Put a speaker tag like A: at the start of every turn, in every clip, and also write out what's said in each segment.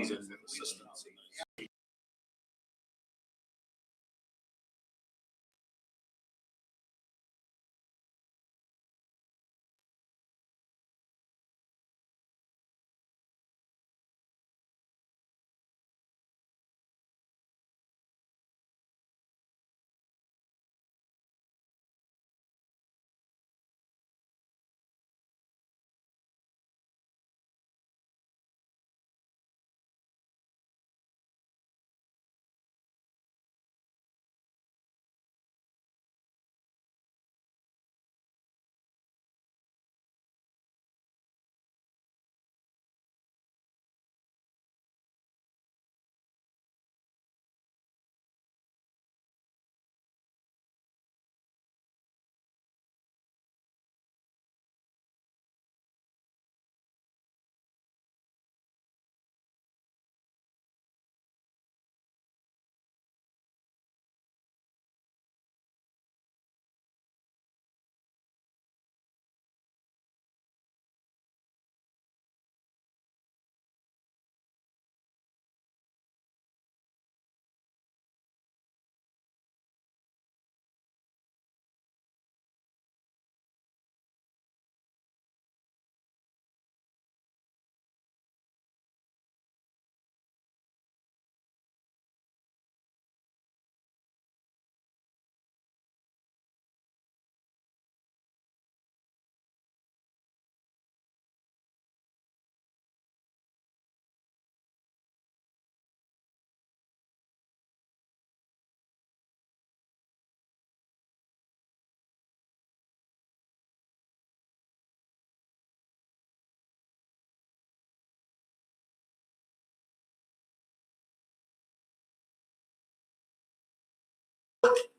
A: funds and assistance.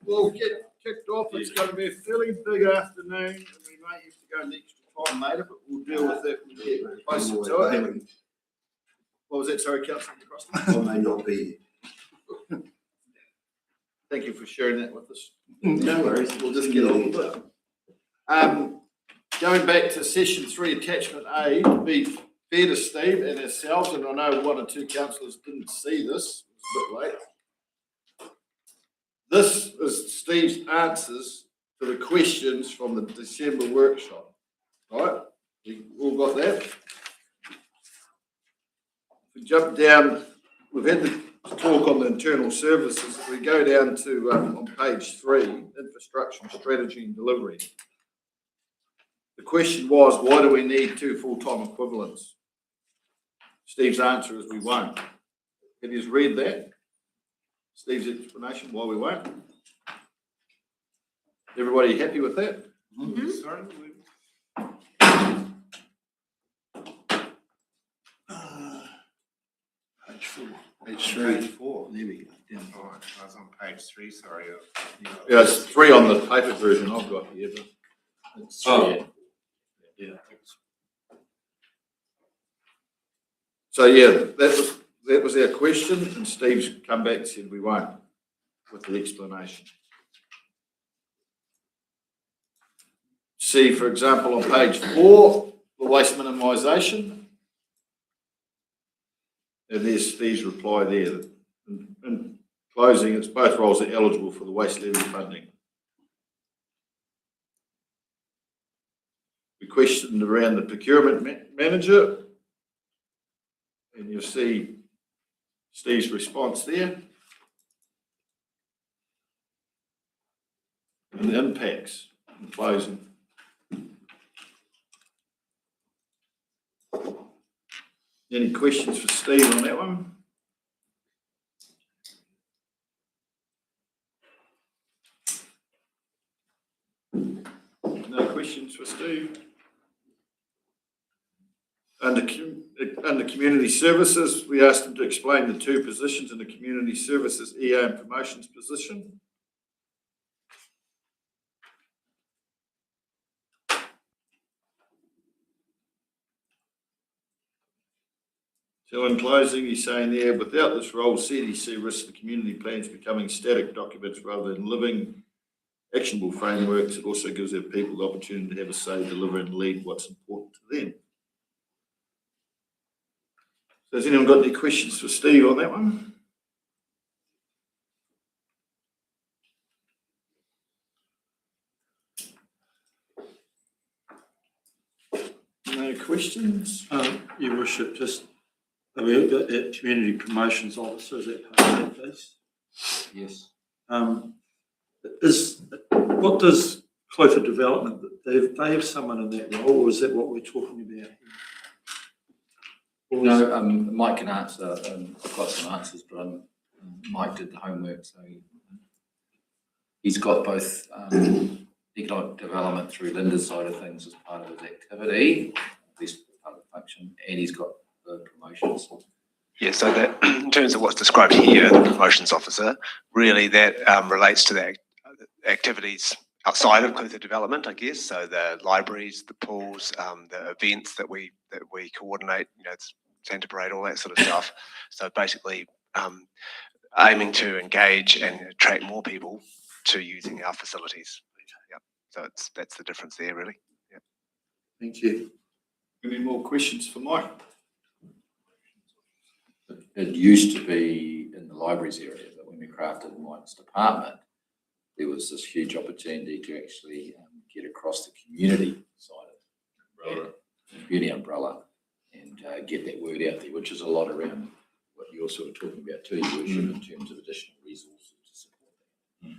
A: We'll get kicked off. It's going to be a fairly big afternoon, and we may have to go an extra time later, but we'll deal with that when we get closer to it. What was that? Sorry, Councillor Crossley?
B: I may not be.
A: Thank you for sharing that with us.
B: No worries.
A: We'll just get on with it. Going back to session 3, attachment A, to be fair to Steve and ourselves, and I know 1 or 2 councillors didn't see this, it was a bit late. This is Steve's answers to the questions from the December workshop. All right, we all got that? If we jump down, we've had the talk on the internal services. If we go down to on page 3, infrastructure, strategy and delivery. The question was, why do we need 2 full-time equivalents? Steve's answer is we won't. Have you read that? Steve's explanation why we won't. Everybody happy with that?
C: Mm-hmm.
A: Sorry.
B: Page 4.
C: Page 3.
B: Page 4. There we go. Down.
C: Oh, I was on page 3, sorry.
A: Yeah, it's 3 on the paper version I've got here, but it's 3.
B: Oh.
A: Yeah. So yeah, that was our question, and Steve's come back and said we won't, with the explanation. See, for example, on page 4, the waste minimisation. And there's Steve's reply there. In closing, it's both roles are eligible for the waste levy funding. We questioned around the procurement manager, and you'll see Steve's response there. And the impacts in closing. Any questions for Steve on that one? No questions for Steve? Under community services, we asked him to explain the 2 positions in the community services EA and promotions position. So in closing, he's saying there, without this role, CDC risks the community plans becoming static documents rather than living, actionable frameworks. It also gives our people the opportunity to have a say, deliver and lead what's important to them. So has anyone got any questions for Steve on that one? No questions?
B: Your worship, just, have we got that community promotions officer, is that part of that piece?
D: Yes.
B: What does Clover Development, they have someone in that role, or is that what we're talking about? Or is-
D: No, Mike can answer. I've got some answers, but Mike did the homework, so he's got both economic development through Linda's side of things as part of his activity, at least part of the function, and he's got the promotions.
E: Yeah, so that in terms of what's described here, the promotions officer, really that relates to the activities outside of Clutha development, I guess. So the libraries, the pools, the events that we coordinate, it's Santa Parade, all that sort of stuff. So basically, aiming to engage and attract more people to using our facilities. Yeah. So that's the difference there, really. Yeah.
B: Thank you.
A: Any more questions for Mike?
D: It used to be in the libraries area, but when we crafted Mike's department, there was this huge opportunity to actually get across the community side of the community umbrella and get that word out there, which is a lot around what you're sort of talking about too, your worship, in terms of additional resources to support that.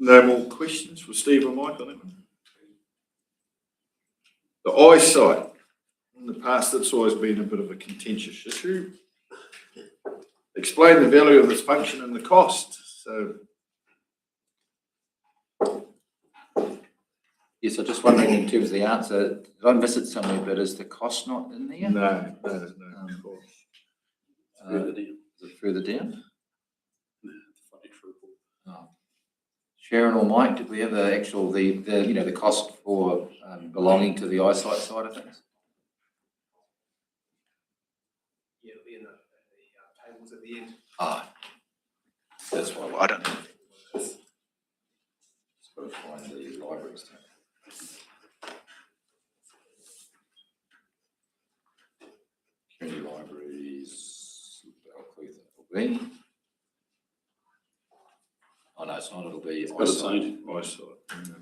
A: No more questions for Steve or Mike on that one? The eyesight. In the past, that's always been a bit of a contentious issue. Explain the value of this function and the cost. So,
D: Yes, I'm just wondering in terms of the answer, did I miss it somewhere, but is the cost not in there?
A: no.
B: Further down.
D: Is it further down? Oh. Sharon or Mike, did we have the actual, the cost for belonging to the eyesight side of things?
C: Yeah, it'll be in the tables at the end.
D: Ah, that's why
E: I don't know.
D: Just got to find the libraries. Community libraries, Clutha. Oh no, it's not. It'll be
A: Eyesight. Yeah.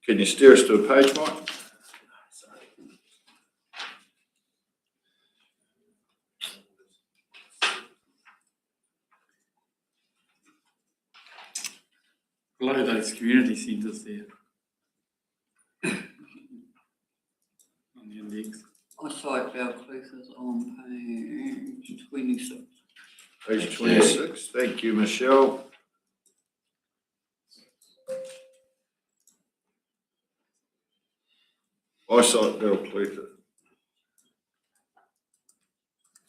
A: Can you steer us to a page, Mike?
F: Below those community centres there. On the index.
G: Eyesight Clutha is on page 26.
A: Page 26. Thank you, Michelle. Eyesight Clutha.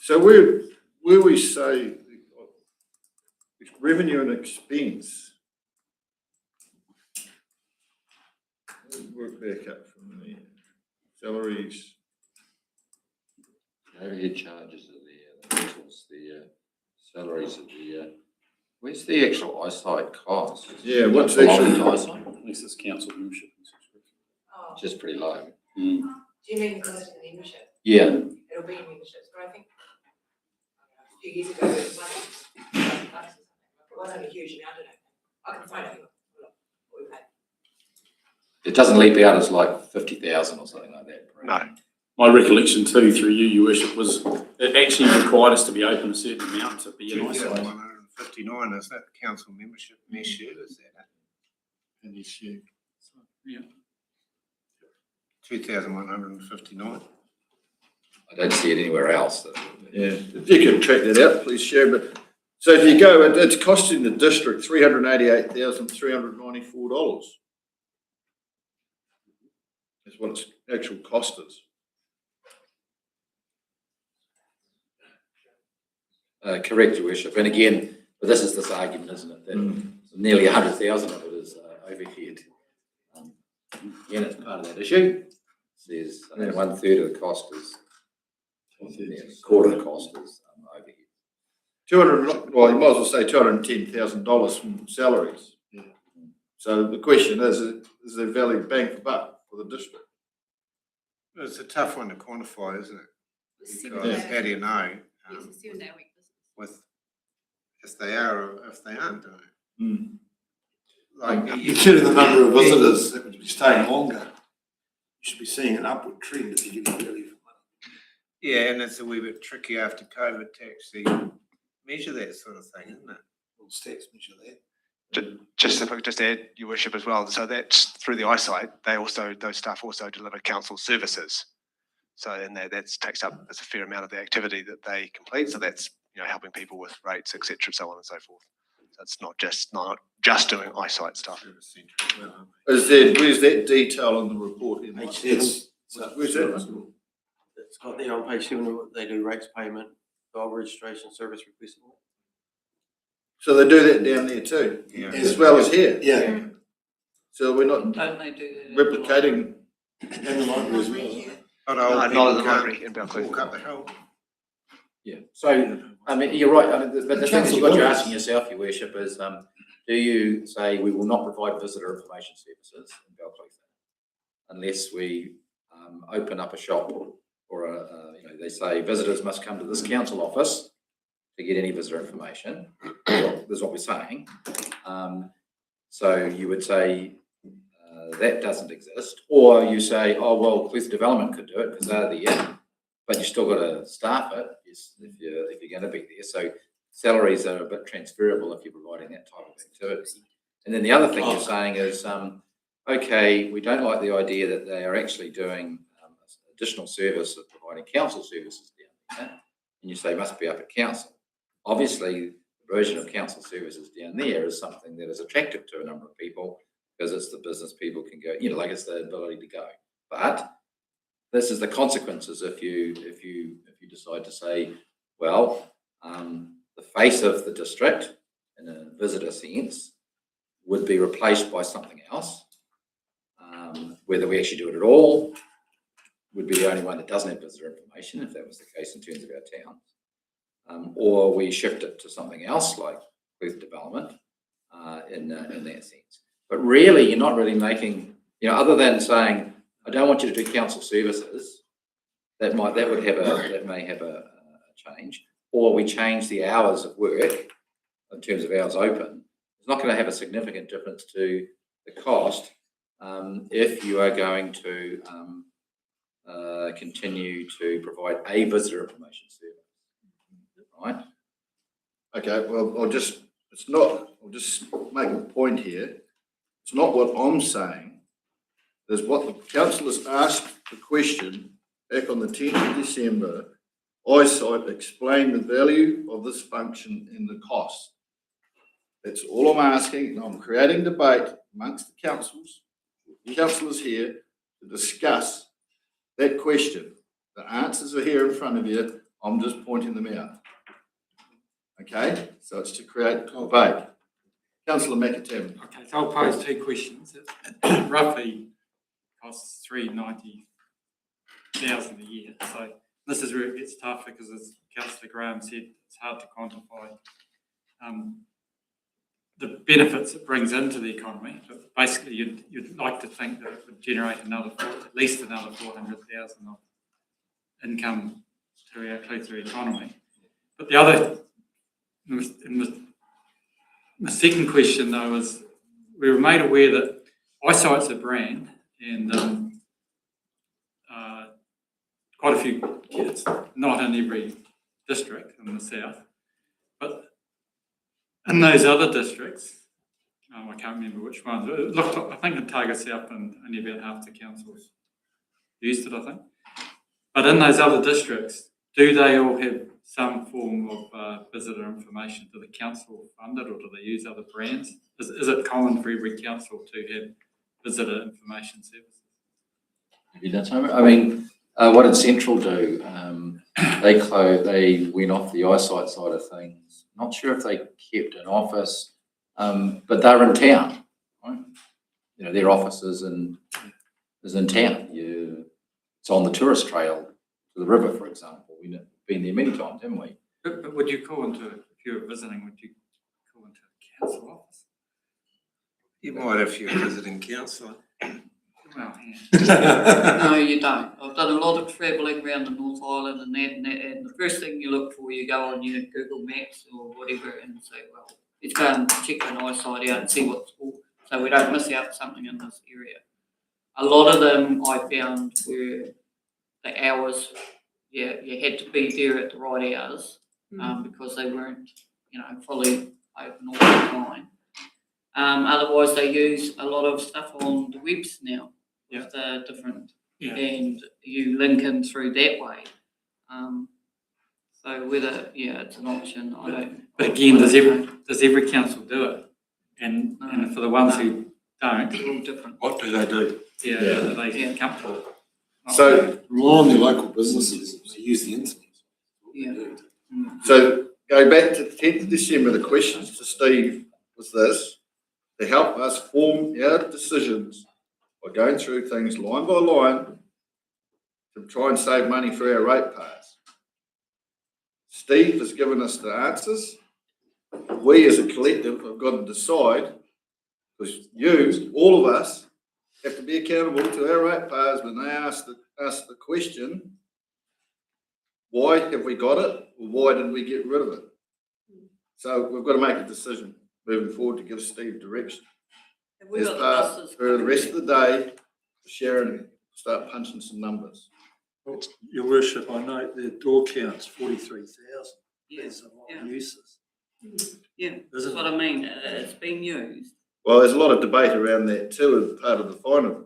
A: So where we say revenue and expense, work back up from there. Salaries.
D: Overhead charges are there, the rentals there, salaries are there. Where's the actual eyesight cost?
A: Yeah, what's the actual
D: cost? Eyesight?
F: At least it's council membership and subscription.
H: Oh,
D: Just pretty low.
H: do you mean the cost of the membership?
D: Yeah.
H: It'll be in memberships, but I think a few years ago it was like $1,000 or something. It wasn't a huge amount, I don't know. I can find out what we paid.
D: It doesn't leap out as like 50,000 or something like that.
E: No.
F: My recollection too, through you, your worship, was it actually required us to be open a certain amount to be an eyesight.
C: 2,159, is that council membership issue? Is that
B: An issue.
F: Yeah.
C: 2,159?
D: I don't see it anywhere else.
A: Yeah, if you could track that out, please, Sharon. But so if you go, it's costing the district $388,394. That's what its actual cost is.
D: Correct, your worship. And again, but this is this argument, isn't it? That nearly 100,000 of it is overhead. Again, it's part of that issue. It says 1/3 of the cost is, quarter of the cost is overhead.
A: 200. Well, you might as well say $210,000 from salaries.
B: Yeah.
A: So the question is there value bang for buck for the district?
C: It's a tough one to quantify, isn't it?
I: Seven
C: Because
I: day
C: how do you know
I: It's a 7 day week business.
C: with, if they are or if they aren't doing it?
B: Hmm.
C: Like,
B: Considering the number of visitors that would be staying longer, you should be seeing an upward trend if you're getting value for money.
C: yeah, and it's a wee bit tricky after COVID to actually measure that sort of thing, isn't it?
B: Well, stats measure that.
E: Just if I could just add, Your Worship, as well, so that's through the eyesight, those staff also deliver council services. So, and that takes up as a fair amount of the activity that they complete, so that's, helping people with rates, et cetera, so on and so forth. So it's not just doing eyesight stuff.
A: Where's that detail on the report? In
J: Page
A: Yes.
J: seven.
A: Where's that?
J: It's got there on page 7, they do rates payment, dog registration, service request.
A: So they do that down there too,
C: Yeah.
A: as well as here.
B: Yeah,
A: So we're not
G: Don't they do that?
A: replicating.
B: and the library as well.
C: Not
E: No,
C: old
E: not
C: people
E: at the
C: can't
E: library in Belcliffe.
C: walk up the hill.
D: Yeah, so, I mean, you're right, but the thing is, what you're asking yourself, Your Worship, is, do you say we will not provide visitor information services in Belcliffe unless we open up a shop or they say visitors must come to this council office to get any visitor information. That's what we're saying. So you would say that doesn't exist, or you say, oh, well, Cluth Development could do it because they're there, but you still got to staff it if you're going to be there. So salaries are a bit transferable if you're providing that type of activity. And then the other thing you're saying is, okay, we don't like the idea that they are actually doing additional service of providing council services down there, and you say must be up at council. Obviously, the version of council services down there is something that is attractive to a number of people because it's the business people can go, like it's the ability to go. But this is the consequences if you decide to say, well, the face of the district in a visitor sense would be replaced by something else. Whether we actually do it at all would be the only one that doesn't have visitor information, if that was the case in terms of our town. Or we shift it to something else like Cluth Development in that sense. But really, you're not really making, other than saying, I don't want you to do council services, that may have a change, or we change the hours of work in terms of hours open. It's not going to have a significant difference to the cost if you are going to continue to provide a visitor information service, right?
A: Okay, well, I'll just make a point here. It's not what I'm saying. There's what the councillors asked the question back on the 10th of December. Eyesight explained the value of this function and the cost. That's all I'm asking, and I'm creating debate amongst the councillors here to discuss that question. The answers are here in front of you. I'm just pointing them out. Okay, so it's to create debate. Councillor McAtam.
F: Okay, so I'll pose 2 questions. It roughly costs $390,000 a year. So this is where it gets tough because, as Councillor Graham said, it's hard to quantify the benefits it brings into the economy. But basically, you'd like to think that it would generate at least another 400,000 of income to our Cluth economy. But the other, my second question though is, we were made aware that Eyesight's a brand, and quite a few kids, not in every district in the south, but in those other districts, I can't remember which ones. It looked, I think in Targa South, and only about half the councils used it, I think. But in those other districts, do they all have some form of visitor information? Do the council fund it, or do they use other brands? Is it common for every council to have visitor information services?
D: Have you done something? I mean, what did Central do? They went off the eyesight side of things. Not sure if they kept an office, but they're in town, right? Their office is in town. It's on the tourist trail to the river, for example. We've been there many times, haven't we?
F: But would you call into, if you were visiting, would you call into a council office?
C: You might if you're a visiting councillor.
F: Well, yeah.
G: No, you don't. I've done a lot of travelling around the North Island and the first thing you look for, you go on your Google Maps or whatever and say, well, let's go and check an eyesight out and see what's all, so we don't miss out something in this area. A lot of them I found were the hours, you had to be there at the right hours, because they weren't, fully open all the time. Otherwise, they use a lot of stuff on the webs now with the different, and you link in through that way. So whether, it's an option, I don't.
F: But again, does every council do it? And for the ones who don't,
G: They're all different.
B: What do they do?
F: are they comfortable?
A: So,
B: Rely on their local businesses, they use the internet.
G: Yeah.
A: so go back to the 10th of December, the questions to Steve was this: to help us form our decisions by going through things line by line to try and save money for our ratepayers. Steve has given us the answers. We as a collective have got to decide, because you, all of us, have to be accountable to our ratepayers when they ask the question, why have we got it, or why did we get rid of it? So we've got to make a decision moving forward to give Steve direction.
G: Have we
A: As
G: got the
A: part
G: buses?
A: for the rest of the day, Sharon, start punching some numbers.
B: Your worship, I note the door count's 43,000.
G: Yeah,
B: There's a lot
G: yeah.
B: of uses.
G: Yeah, that's what I mean. It's being used.
A: Well, there's a lot of debate around that too, as part of the finer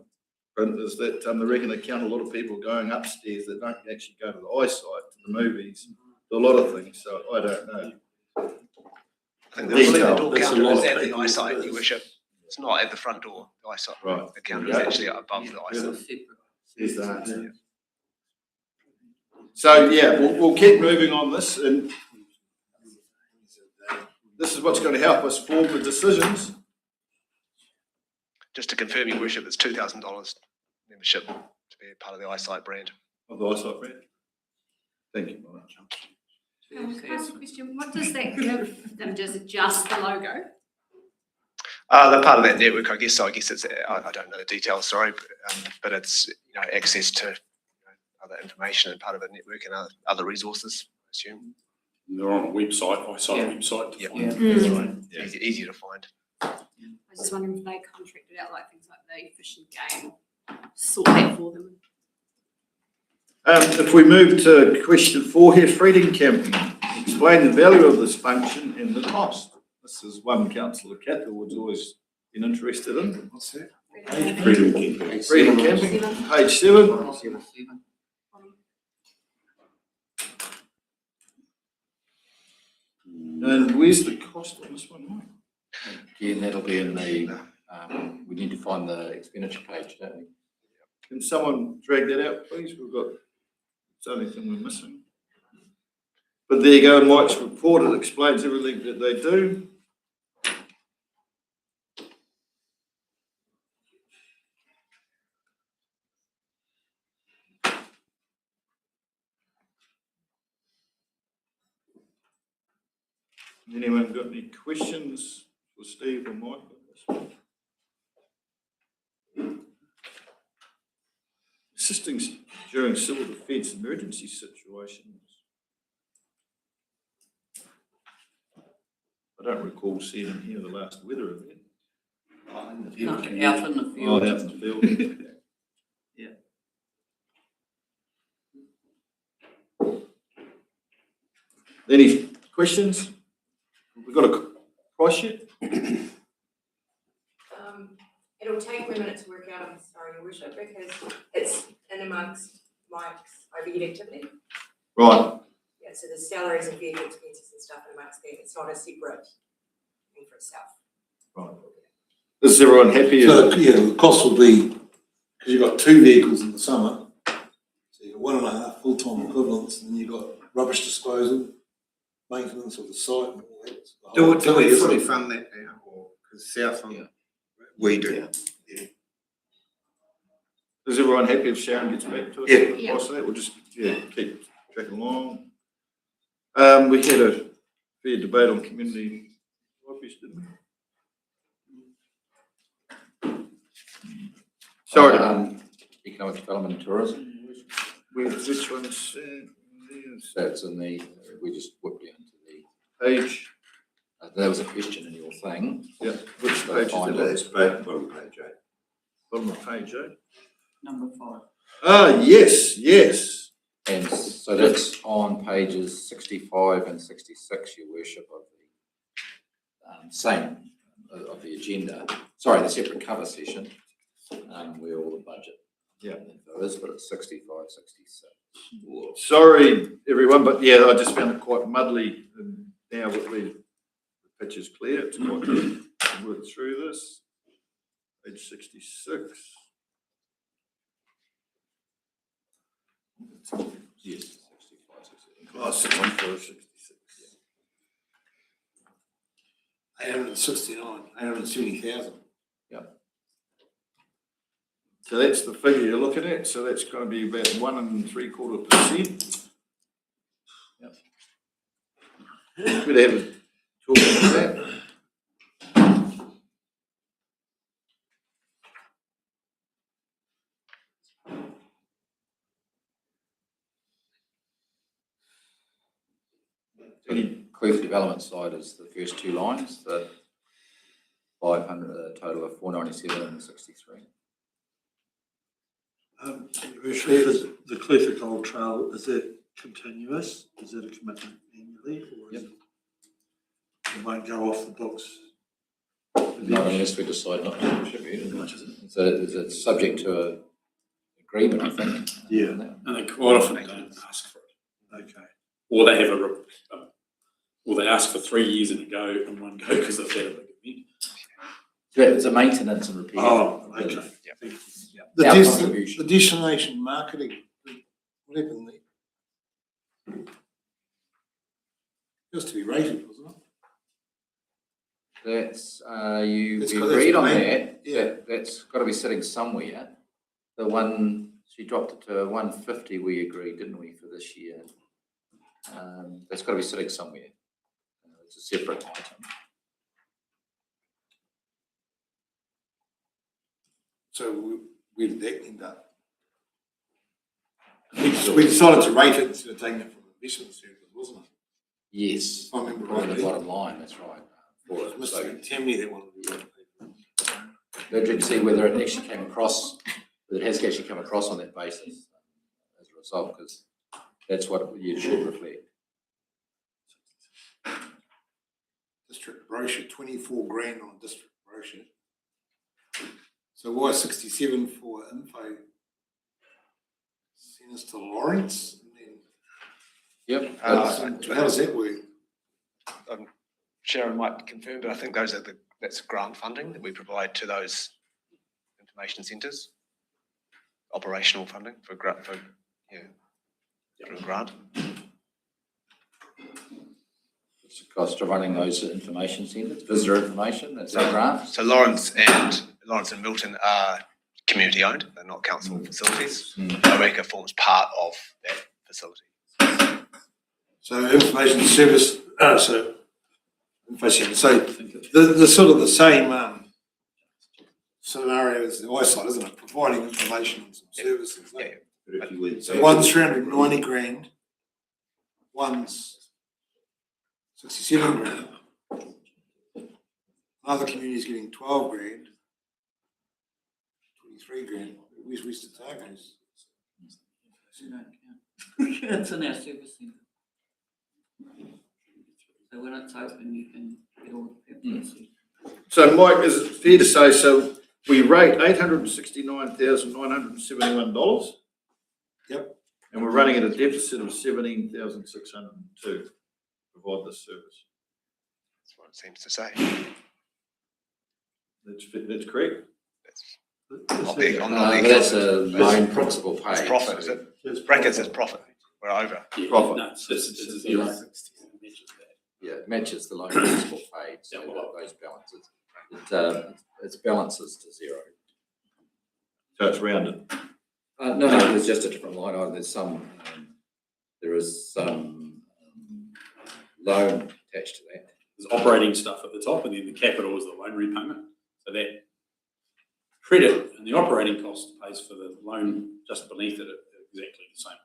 A: print, is that they reckon they count a lot of people going upstairs that don't actually go to the eyesight, to the movies, to a lot of things, so I don't know.
E: I think the
A: Detail.
E: door
B: That's a
E: counter
B: lot
E: is
B: of
E: at the
B: people,
E: eyesight,
B: it
E: your
B: is.
E: worship. It's not at the front door, the eyesight.
A: Right.
E: The counter is actually above the eyesight.
G: Separate.
A: There's the answer. So, we'll keep moving on this, and this is what's going to help us form the decisions.
E: Just to confirm, your worship, it's $2,000 membership to be a part of the eyesight brand.
A: Of the eyesight brand. Thank you, Mike.
I: Can I ask a question? What does that give them? Does it just the logo?
E: They're part of that network, I guess. So I guess it's, I don't know the details, sorry, but it's access to other information and part of a network and other resources, I assume.
B: They're on a website, eyesight website. To
E: Yep.
B: find.
E: That's right. Easier to find.
I: I was just wondering if they contracted out like things like the Fish and Game, sort that for them.
A: If we move to question 4 here, feeding camping, explain the value of this function and the cost. This is one councillor Catherwood's always been interested in.
B: What's that?
A: Feeding camping, page 7. And where's the cost on this one, Mike?
D: Again, that'll be in the, we need to find the expenditure page, don't we?
A: Can someone drag that out, please? It's the only thing we're missing. But there you go, in Mike's report, it explains everything that they do. Anyone got any questions for Steve or Mike on this one? Assisting during civil defence emergency situations. I don't recall seeing him here the last weather event.
G: Out in the field.
A: Oh, out in the field.
G: Yeah.
A: Any questions? We've got a price sheet?
H: It'll take me a minute to work out, I'm sorry, your worship, because it's in amongst Mike's overhead activity.
A: Right.
H: Yeah, so there's salaries and vehicle expenses and stuff in amongst that, it's not a separate thing for itself.
A: Right. Is everyone happy?
B: So, the cost will be, because you've got 2 vehicles in the summer, so you've got 1.5 full-time equivalents, and then you've got rubbish disposal, maintenance of the site and all that.
C: Do we fully fund that now, or, because South on, we do.
A: Is everyone happy if Sharon gets back to us?
I: Yeah.
A: After that, we'll just, keep tracking along. We had a fair debate on community libraries, didn't we? Sorry,
D: Economic development and tourism.
A: which one's,
D: That's in the, we just whipped down to the,
A: page,
D: there was a question in your thing.
A: yeah, which
D: Gotta
A: page is
D: find
A: it?
D: it.
K: It's bottom page, eh?
A: Bottom of page, eh?
G: Number 5.
A: Ah, yes.
D: And so that's on pages 65 and 66, your worship, of the same, of the agenda. Sorry, the separate cover session, where all the budget.
A: Yeah.
D: Info is, but it's 65, 66.
A: Sorry, everyone, but yeah, I just found it quite muddly, and now the pitch is clear, it's quite good to work through this. Page 66.
D: Yes, 65, 66.
A: Oh, 64, 66.
B: 869, 870,000.
A: So that's the figure you're looking at, so that's gonna be about 1.75%.
D: Yep.
A: Good to have a talk about that.
D: The Clutha development side is the first two lines, the 500, a total of 497 and 63.
K: The Clutha Gold Trail, is it continuous? Is it a commitment annually, or is
D: Yep.
K: it won't go off the books?
D: Not unless we decide not to contribute.
K: Much is it?
D: So it's subject to a agreement, I think.
K: Yeah.
L: And they quite often don't ask for it.
K: Okay.
L: Or they have or they ask for 3 years in a go in one go because they've had a big event.
D: So it's a maintenance and repair.
K: Oh, okay.
E: Yeah.
K: Thank you.
B: The
D: Our
B: des-
D: contribution.
B: the destination marketing, what happened there? Used to be rated, wasn't it?
D: That's, we
B: That's
D: agreed on
B: main-
D: that.
B: yeah.
D: That's got to be sitting somewhere. The one, she dropped it to 150, we agreed, didn't we, for this year? That's got to be sitting somewhere. It's a separate item.
B: So where did that end up? We decided to rate it instead of taking it from investment services, wasn't it?
D: Yes,
B: If I remember
D: probably the
B: rightly.
D: bottom line, that's right. For it.
B: Mr.
D: So,
B: Tamney, that one.
D: they're trying to see whether it actually came across, whether it has actually come across on that basis as a result, because that's what you should reflect.
B: District brochure, 24 grand on a district brochure. So why 67 for info? Send us to Lawrence and then,
D: Yep.
B: how does that work?
E: Sharon might confirm, but I think that's grant funding that we provide to those information centres. Operational funding for a grant.
D: It's the cost of running those information centres, visitor information, that's our grant.
E: So Lawrence and Milton are community owned, they're not council facilities. Oreca forms part of that facility.
B: So information service, so information, so the sort of the same scenario as the eyesight, isn't it? Providing information and some services.
E: Yeah,
K: But if you went
B: So one's 390 grand, one's 67 grand. Another community's getting 12 grand, 23 grand. Where's West Otago's?
G: It's in our service centre. So when it's open, you can get all the papers.
A: So Mike, is it fair to say, so we rate $869,971?
B: Yep.
A: And we're running at a deficit of 17,602 to provide this service.
E: That's what it seems to say.
A: That's correct?
E: That's not big, I'm not
D: But
E: legal.
D: that's a loan principal paid.
E: It's profit, is it? Brackets is profit, we're over.
A: Profit.
L: No, it's a zero.
D: Yeah, it matches the loan principal paid, so those balances. It balances to zero.
A: So it's rounded.
D: No, there's just a different line item. There is some loan attached to that.
L: There's operating stuff at the top, and then the capital is the loan repayment. So that credit and the operating cost pays for the loan just beneath it at exactly the same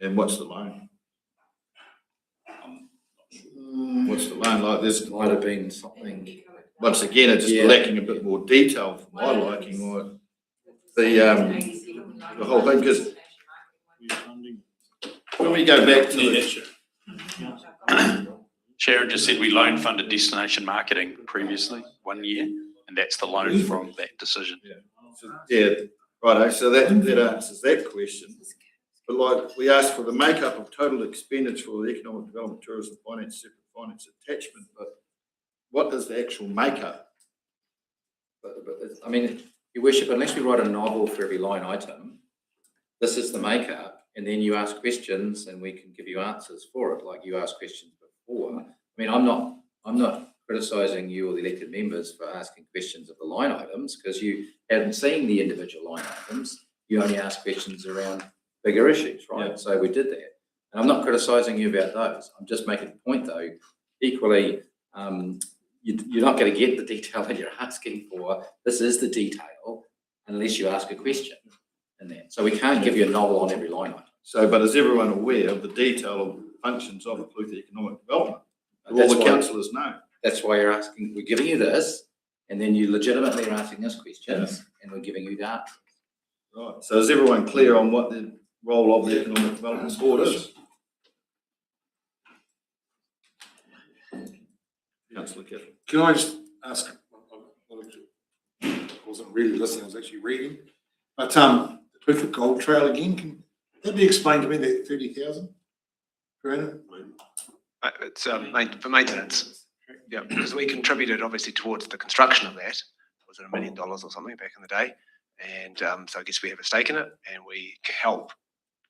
A: And what's the loan?
L: amount.
A: What's the loan like? There's,
D: Might have been something,
A: once again, it's just
D: Yeah.
A: lacking a bit more detail for my liking, or the whole thing, because when we go back to
L: Yeah,
A: the,
L: that's true.
M: Sharon just said we loan funded destination marketing previously, 1 year, and that's the loan from that decision.
A: yeah, righto, so that answers that question. But like, we asked for the makeup of total expenditure for the economic development, tourism, finance, separate finance attachment, but what is the actual makeup?
D: but I mean, Your Worship, unless we write a novel for every line item, this is the makeup, and then you ask questions and we can give you answers for it, like you asked questions before. I mean, I'm not criticising you or the elected members for asking questions of the line items, because you haven't seen the individual line items. You only ask questions around bigger issues, right?
A: Yeah.
D: So we did that. And I'm not criticising you about those. I'm just making a point though, equally, you're not going to get the detail that you're asking for. This is the detail unless you ask a question in that. So we can't give you a novel on every line item.
A: So, but is everyone aware of the detail of functions of the Clutha Economic Development? Do all
D: That's
A: the
D: why-
A: councillors know?
D: That's why you're asking, we're giving you this, and then you legitimately are asking us questions, and we're giving you the answers.
A: Right, so is everyone clear on what the role of the Economic Development Board is? Councillor Cathal.
B: Can I just ask, I wasn't really listening, I was actually reading, but the Clifford Gold Trail again, can that be explained to me, that 30,000 per annum?
E: It's for maintenance. Yeah, because we contributed obviously towards the construction of that. Was it $1 million or something back in the day? And so I guess we have a stake in it, and we help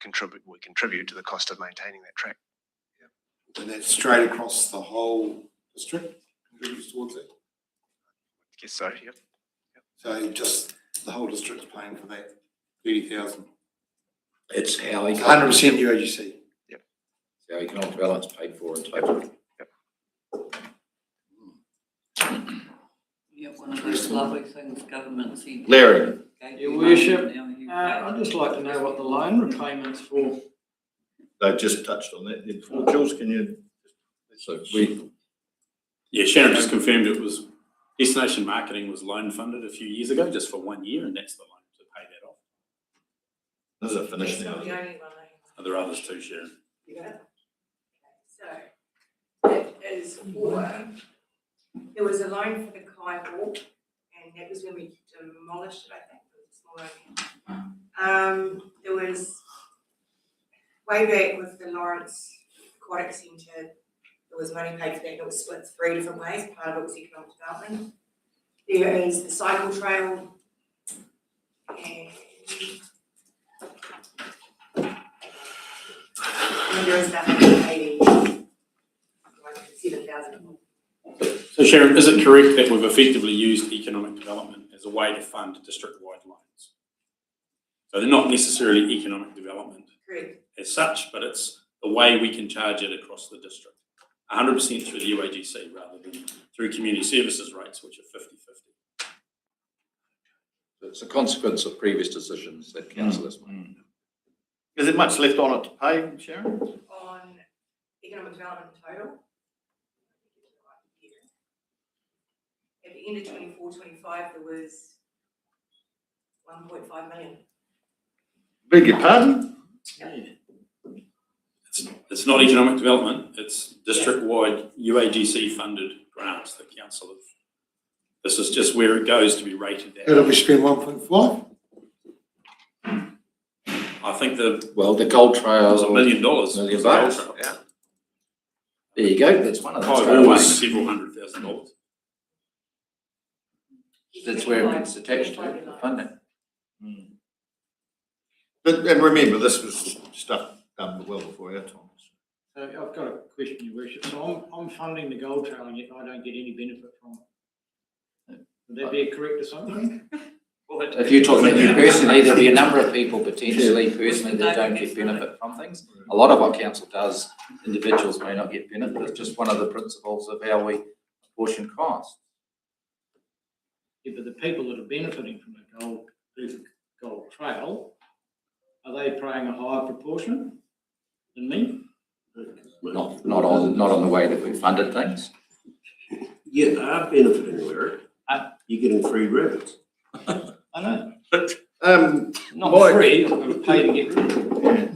E: contribute. We contribute to the cost of maintaining that track.
B: And that's straight across the whole district, contributes towards it?
E: I guess so. Yeah.
B: So just the whole district's paying for that 30,000?
D: It's how
B: It's 100% UAGC?
D: How economic development's paid for in total.
G: Yeah, one of those lovely things government said.
A: Larry.
N: Your Worship, I'd just like to know what the loan repayment's for.
A: They've just touched on that before. Jules, can you?
D: So
L: Yeah, Sharon just confirmed it was, destination marketing was loan funded a few years ago, just for 1 year, and that's the loan to pay that off.
A: This is a finish
H: That's
A: now.
H: not the only one.
L: Are there others too, Sharon?
H: You got it? So it is for, there was a loan for the Kai Hawk, and that was when we demolished it, I think, it was a small loan. There was way back with the Lawrence Aquatic Centre, there was money paid for that, and it was split 3 different ways. Part of it was economic development. There is the cycle trail, and there is the 180, 7,000.
L: So Sharon, is it correct that we've effectively used economic development as a way to fund district-wide loans? So they're not necessarily economic development
H: Correct.
L: as such, but it's the way we can charge it across the district. 100% through the UAGC rather than through community services rates, which are 50-50.
D: it's a consequence of previous decisions that councillors made.
A: Is there much left on it to pay, Sharon?
H: On economic development in total. At the end of 24-25, there was 1.5 million.
A: Beg your pardon?
L: It's not economic development, it's district-wide UAGC funded grants that council have. This is just where it goes to be rated at.
B: It'll be spent 1.5?
L: I think the
D: Gold Trail
L: was $1 million.
D: $1 million.
E: Yeah.
D: There you go, that's one of
L: It's
D: those.
L: always several $100,000.
D: That's where it gets attached to the funding.
A: But, and remember, this was stuff done well before our time.
N: So I've got a question, Your Worship. So I'm funding the gold trail and yet I don't get any benefit from it. Would that be a correct assumption?
D: If you're talking about you personally, there'll be a number of people potentially personally that don't get benefit from things. A lot of what council does, individuals may not get benefit. It's just one of the principles of how we apportion costs.
N: Yeah, but the people that are benefiting from the Gold Trail, are they paying a higher proportion than me?
D: Not on the way that we funded things.
O: Yeah, they are benefiting, Larry. You're getting free rabbits.
N: I know, not
A: Mike-
N: free, I'm gonna pay to get rid of it.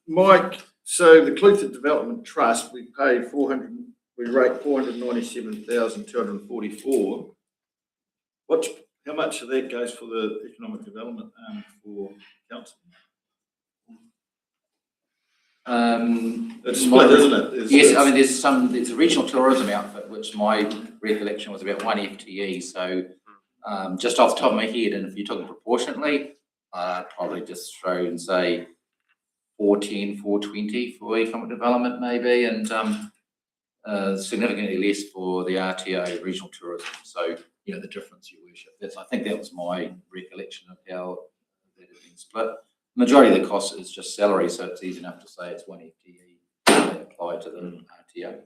A: Mike, so the Clutha Development Trust, we rate 497,244. How much of that goes for the economic development, for council? It's split, isn't it?
D: Yes, I mean, there's a regional tourism outfit, which my recollection was about 1 FTE, so just off the top of my head, and if you're talking proportionately, probably just throw and say 410, 420 for economic development maybe, and significantly less for the RTO, regional tourism. So, you know, the difference, Your Worship. I think that was my recollection of how that had been split. Majority of the cost is just salary, so it's easy enough to say it's 1 FTE applied to the RTO.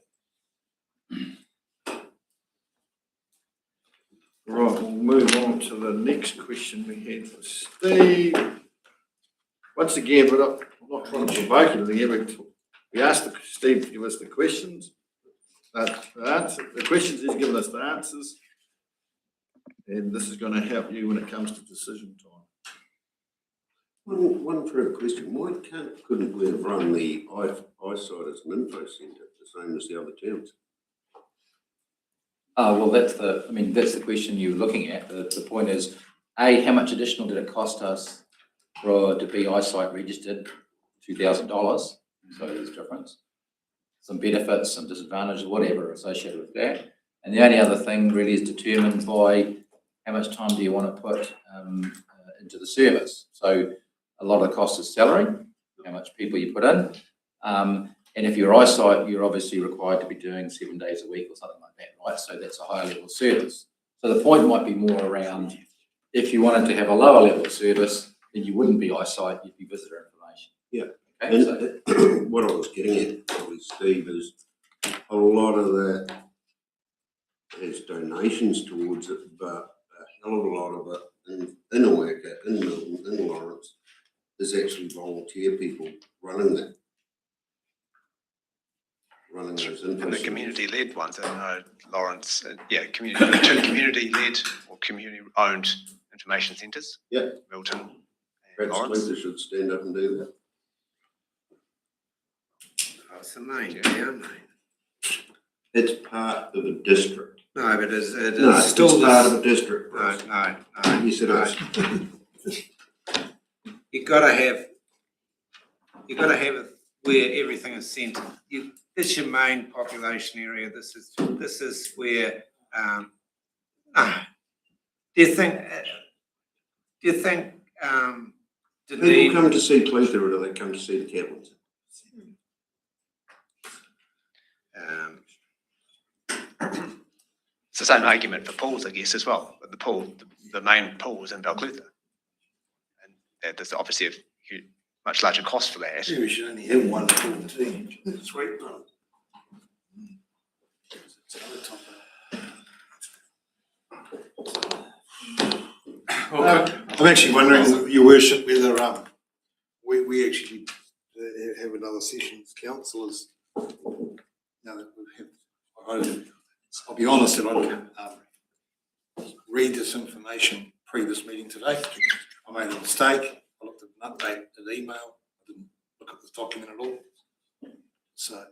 A: Right, we'll move on to the next question we had for Steve. Once again, I'm not trying to provoke anything here, but we asked Steve to give us the questions. The questions, he's given us the answers. And this is going to help you when it comes to decision time.
O: One further question. Why couldn't we have run the eyesight as an info centre, the same as the other towns?
D: Well, that's the question you were looking at. The point is, A, how much additional did it cost us to be eyesight registered? $2,000. So there's a difference. Some benefits, some disadvantages, whatever associated with that. And the only other thing really is determined by how much time do you want to put into the service. So a lot of the cost is salary, how much people you put in. And if you're eyesight, you're obviously required to be doing 7 days a week or something like that, right? So that's a higher level of service. So the point might be more around if you wanted to have a lower level of service, then you wouldn't be eyesight, you'd be visitor information.
O: Yeah.
D: Okay,
O: And
D: so
O: what I was getting at, probably, Steve, is a lot of that has donations towards it, but a hell of a lot of it in Inawaka, in Milton, in Lawrence, is actually volunteer people running that. Running those
E: And the
O: info
E: community-led ones, I know Lawrence, community-led or community-owned information centres.
O: Yeah.
E: Milton and
O: Perhaps
E: Lawrence.
O: Clutha should stand up and do that.
C: It's the main area, mate.
O: It's part of a district.
C: No, but it
O: No,
C: is
O: it's
C: still
O: part of a district,
C: No,
O: Bruce.
C: no.
O: Yes, it is.
C: You gotta have it where everything is centred. This is your main population area. This is where, do you think, the
O: People
C: need,
O: come to see Clutha, or do they come to see the Catlins?
E: It's the same argument for pools, I guess, as well. But the main pool is in Balclutha. And there's obviously a much larger cost for that.
B: Yeah, we should only have one pool team. That's right. I'm actually wondering, Your Worship, whether we actually have another session as councillors. Now that we have, I'll be honest that I didn't read this information pre this meeting today. I made a mistake. I looked at an updated email. I didn't look at this document at all. So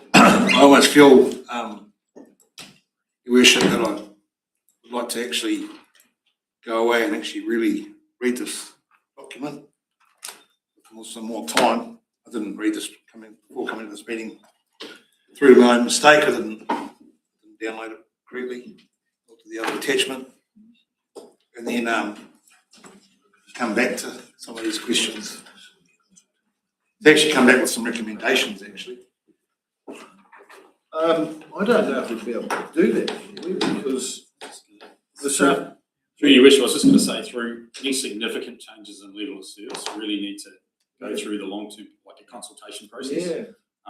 B: I almost feel, Your Worship, that I would like to actually go away and actually really read this document with some more time. I didn't read this before coming to this meeting through my own mistake. I didn't download it correctly, or to the other attachment, and then come back to some of these questions. They actually come back with some recommendations, actually.
A: I don't know if we'd be able to do that, because
L: Through Your Wish, I was just going to say, through any significant changes in level of service, you really need to go through the long-term, like a consultation process.
A: Yeah.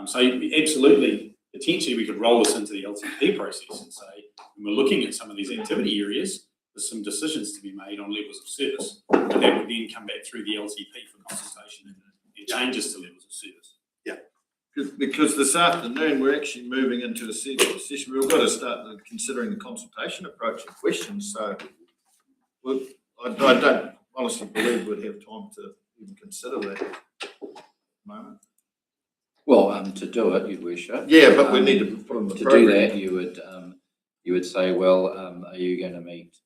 L: So absolutely, potentially we could roll this into the LTP process and say, when we're looking at some of these activity areas, there's some decisions to be made on levels of service. And that would then come back through the LTP for consultation and changes to levels of service.
A: Because this afternoon, we're actually moving into a session, we've got to start considering the consultation approach and questions, so I don't honestly believe we'd have time to even consider that at the moment.
D: Well, to do it, Your Worship.
A: Yeah, but we need to put on the
D: To
A: program.
D: do that, you would say, well, are you going to meet,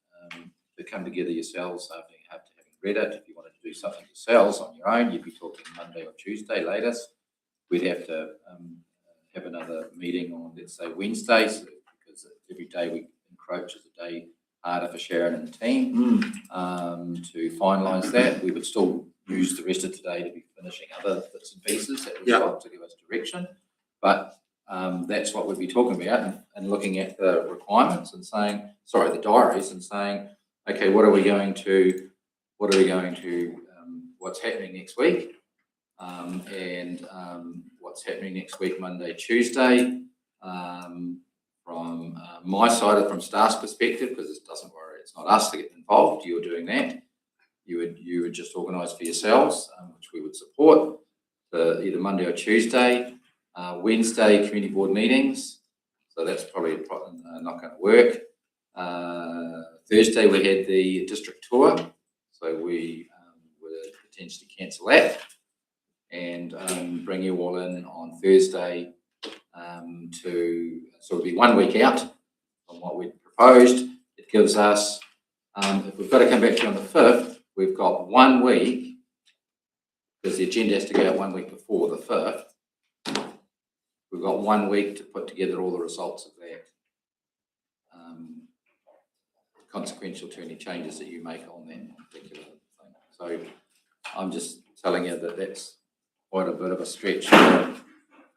D: to come together yourselves after having read it? If you wanted to do something yourselves on your own, you'd be talking Monday or Tuesday latest. We'd have to have another meeting on, let's say, Wednesday, because every day we encroach is a day harder for Sharon and the team to finalise that. We would still use the rest of today to be finishing other bits and pieces that we've got to give us direction. But that's what we'd be talking about and looking at the requirements and saying, sorry, the diaries, and saying, okay, what's happening next week? And what's happening next week, Monday, Tuesday, from my side, from staff's perspective, because it doesn't worry, it's not us to get involved. You're doing that. You would just organise for yourselves, which we would support, either Monday or Tuesday. Wednesday, community board meetings, so that's probably not going to work. Thursday, we had the district tour, so we would potentially cancel that and bring you all in on Thursday so it'll be 1 week out from what we proposed. It gives us, if we've got to come back to you on the 5th, we've got 1 week, because the agenda has to go out 1 week before the 5th. We've got 1 week to put together all the results of that, consequential to any changes that you make on that particular thing. So I'm just telling you that that's quite a bit of a stretch for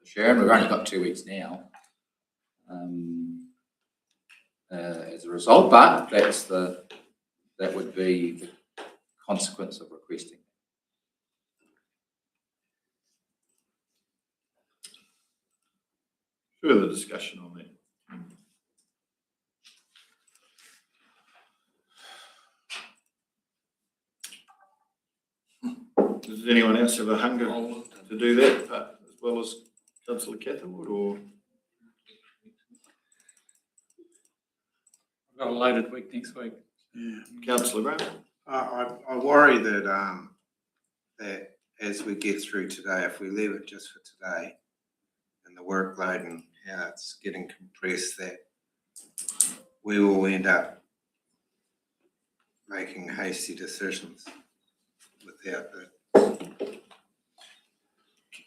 D: Sharon. We've only got 2 weeks now as a result, but that would be the consequence of requesting.
A: Further discussion on that. Does anyone else have a hunger to do that, as well as Councillor Catherwood, or?
F: I've got a loaded week next week.
A: Yeah. Councillor Brown?
C: I worry that that as we get through today, if we leave it just for today, and the workload and how it's getting compressed, that we will end up making hasty decisions without the.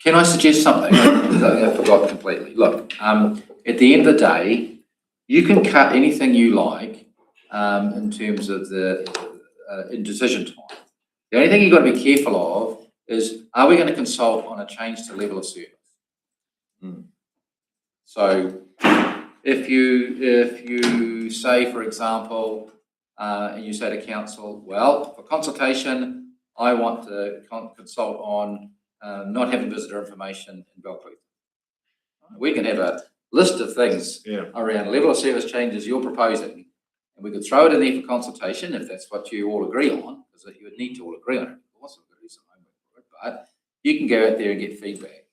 D: Can I suggest something? I forgot completely. Look, at the end of the day, you can cut anything you like in terms of the in decision time. The only thing you've got to be careful of is, are we going to consult on a change to level of service? So if you say, for example, and you say to council, well, for consultation, I want to consult on not having visitor information in Belcleuth. We can have a list of things around level of service changes you're proposing, and we could throw it in there for consultation if that's what you all agree on, because you would need to all agree on it, of course. We've got to do some homework for it, but you can go out there and get feedback.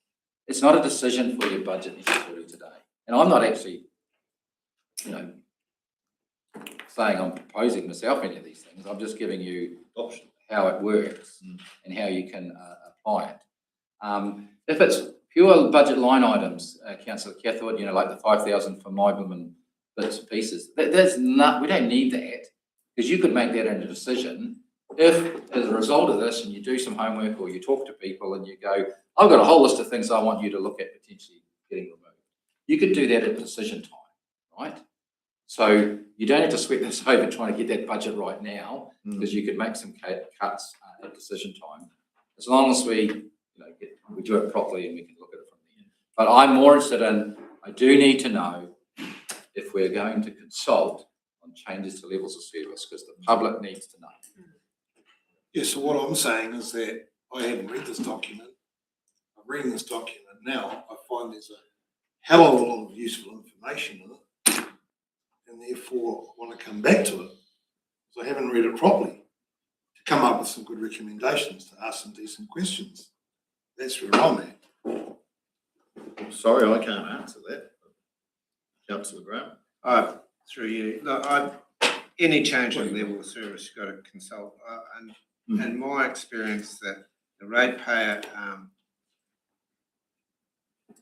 D: It's not a decision for your budget necessarily today. And I'm not actually, saying I'm proposing myself any of these things. I'm just giving you how it works and how you can apply it. If it's pure budget line items, Councillor Catherwood, like the 5,000 for Mybom and bits and pieces, we don't need that, because you could make that into a decision if, as a result of this, and you do some homework or you talk to people and you go, I've got a whole list of things I want you to look at potentially getting removed. You could do that at decision time, right? So you don't have to sweat this over trying to get that budget right now, because you could make some cuts at decision time, as long as we do it properly and we can look at it from the end. But I'm more interested in, I do need to know if we're going to consult on changes to levels of service, because the public needs to know.
B: Yeah, so what I'm saying is that I haven't read this document. I'm reading this document now. I find there's a hell of a lot of useful information in it, and therefore want to come back to it, because I haven't read it properly, to come up with some good recommendations, to ask some decent questions. That's where I'm at.
A: Sorry, I can't answer that. Councillor Graham.
C: Through you, look, any change in level of service, you've got to consult, and in my experience, that the ratepayer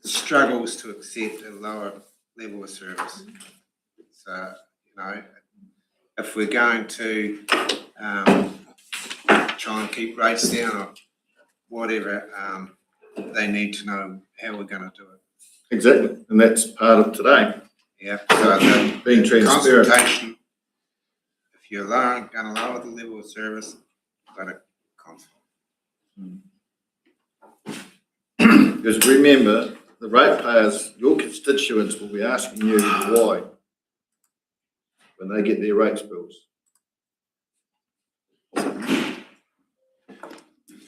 C: struggles to accept a lower level of service. So, you know, if we're going to try and keep rates down or whatever, they need to know how we're going to do it.
A: Exactly, and that's part of today.
C: Yeah, so the
A: Being transparent.
C: consultation, if you're going to lower the level of service, you've got to consult.
A: Because remember, the ratepayers, your constituents will be asking you why when they get their rates bills.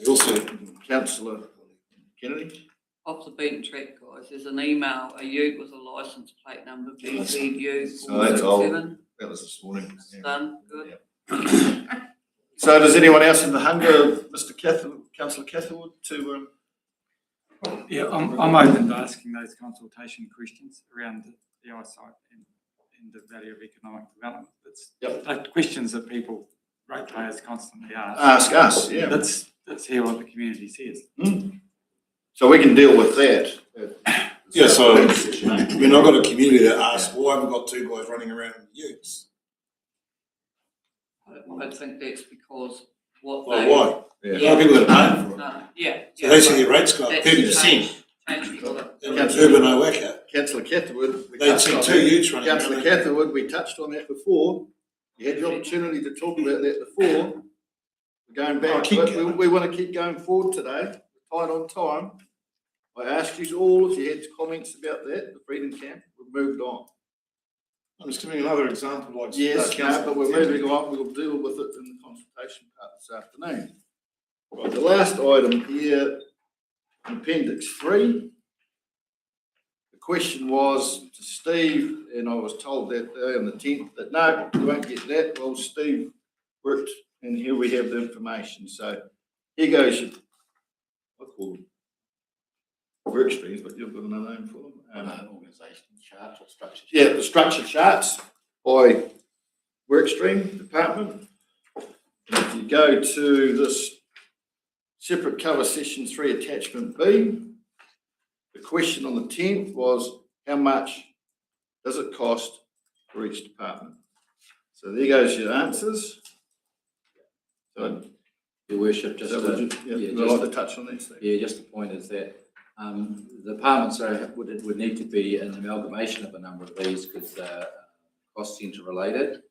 A: Also, Councillor Kennedy?
G: Off the beaten track, guys, there's an email, a ute with a licence plate number, BZU
A: So that's all.
G: 467.
A: That was this morning.
G: Done, good.
A: So does anyone else have the hunger, Mr. Catherwood, Councillor Catherwood, to
F: Yeah, I'm open to asking those consultation questions around the eyesight and the value of economic development. That's questions that people, ratepayers, constantly ask.
A: ask us? Yeah.
F: Let's hear what the community says.
A: So we can deal with that.
B: Yeah, so when I've got a community that asks, why have we got two guys running around in utes?
G: I think that's because what
B: Well,
G: they.
B: why?
A: Yeah.
B: A lot of people that are paying for it.
G: Yeah.
B: So they see their rates go up
G: That's
B: 30%.
G: changed for them.
B: In urban Owaka,
A: Councillor Catherwood.
B: they'd see two utes running around.
A: Councillor Catherwood, we touched on that before. You had the opportunity to talk about that before. We're going back, but we want to keep going forward today, tight on time. I asked you all if you had comments about that, the Freedom Camp, we've moved on.
B: I'm just giving another example like.
A: Yes, no, but we're moving on, we'll deal with it in the consultation part this afternoon. Right, the last item here, Appendix 3. The question was to Steve, and I was told that on the 10th, that no, you won't get that. Well, Steve worked, and here we have the information. So here goes your, I call them work streams, but you've got another name for them.
D: Organisation charts or structure.
A: Yeah, the structure charts by work stream department. If you go to this separate cover session 3 attachment B, the question on the 10th was how much does it cost for each department? So there goes your answers. So,
D: Your worship, just
A: would you like to touch on that, Steve?
D: Yeah, just the point is that the departments would need to be an amalgamation of a number of these because costs interrelated.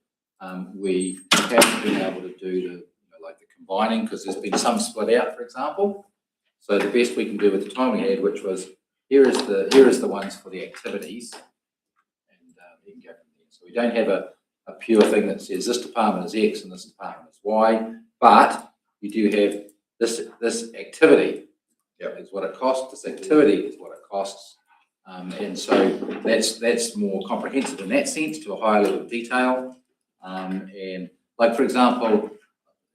D: We haven't been able to do like the combining because there's been some split out, for example. So the best we can do with the time we had, which was here is the ones for the activities, and you can go from there. So we don't have a pure thing that says this department is X and this department is Y, but you do have this activity. Is what it costs. This activity is what it costs, and so that's more comprehensive in that sense to a higher level of detail. And like for example,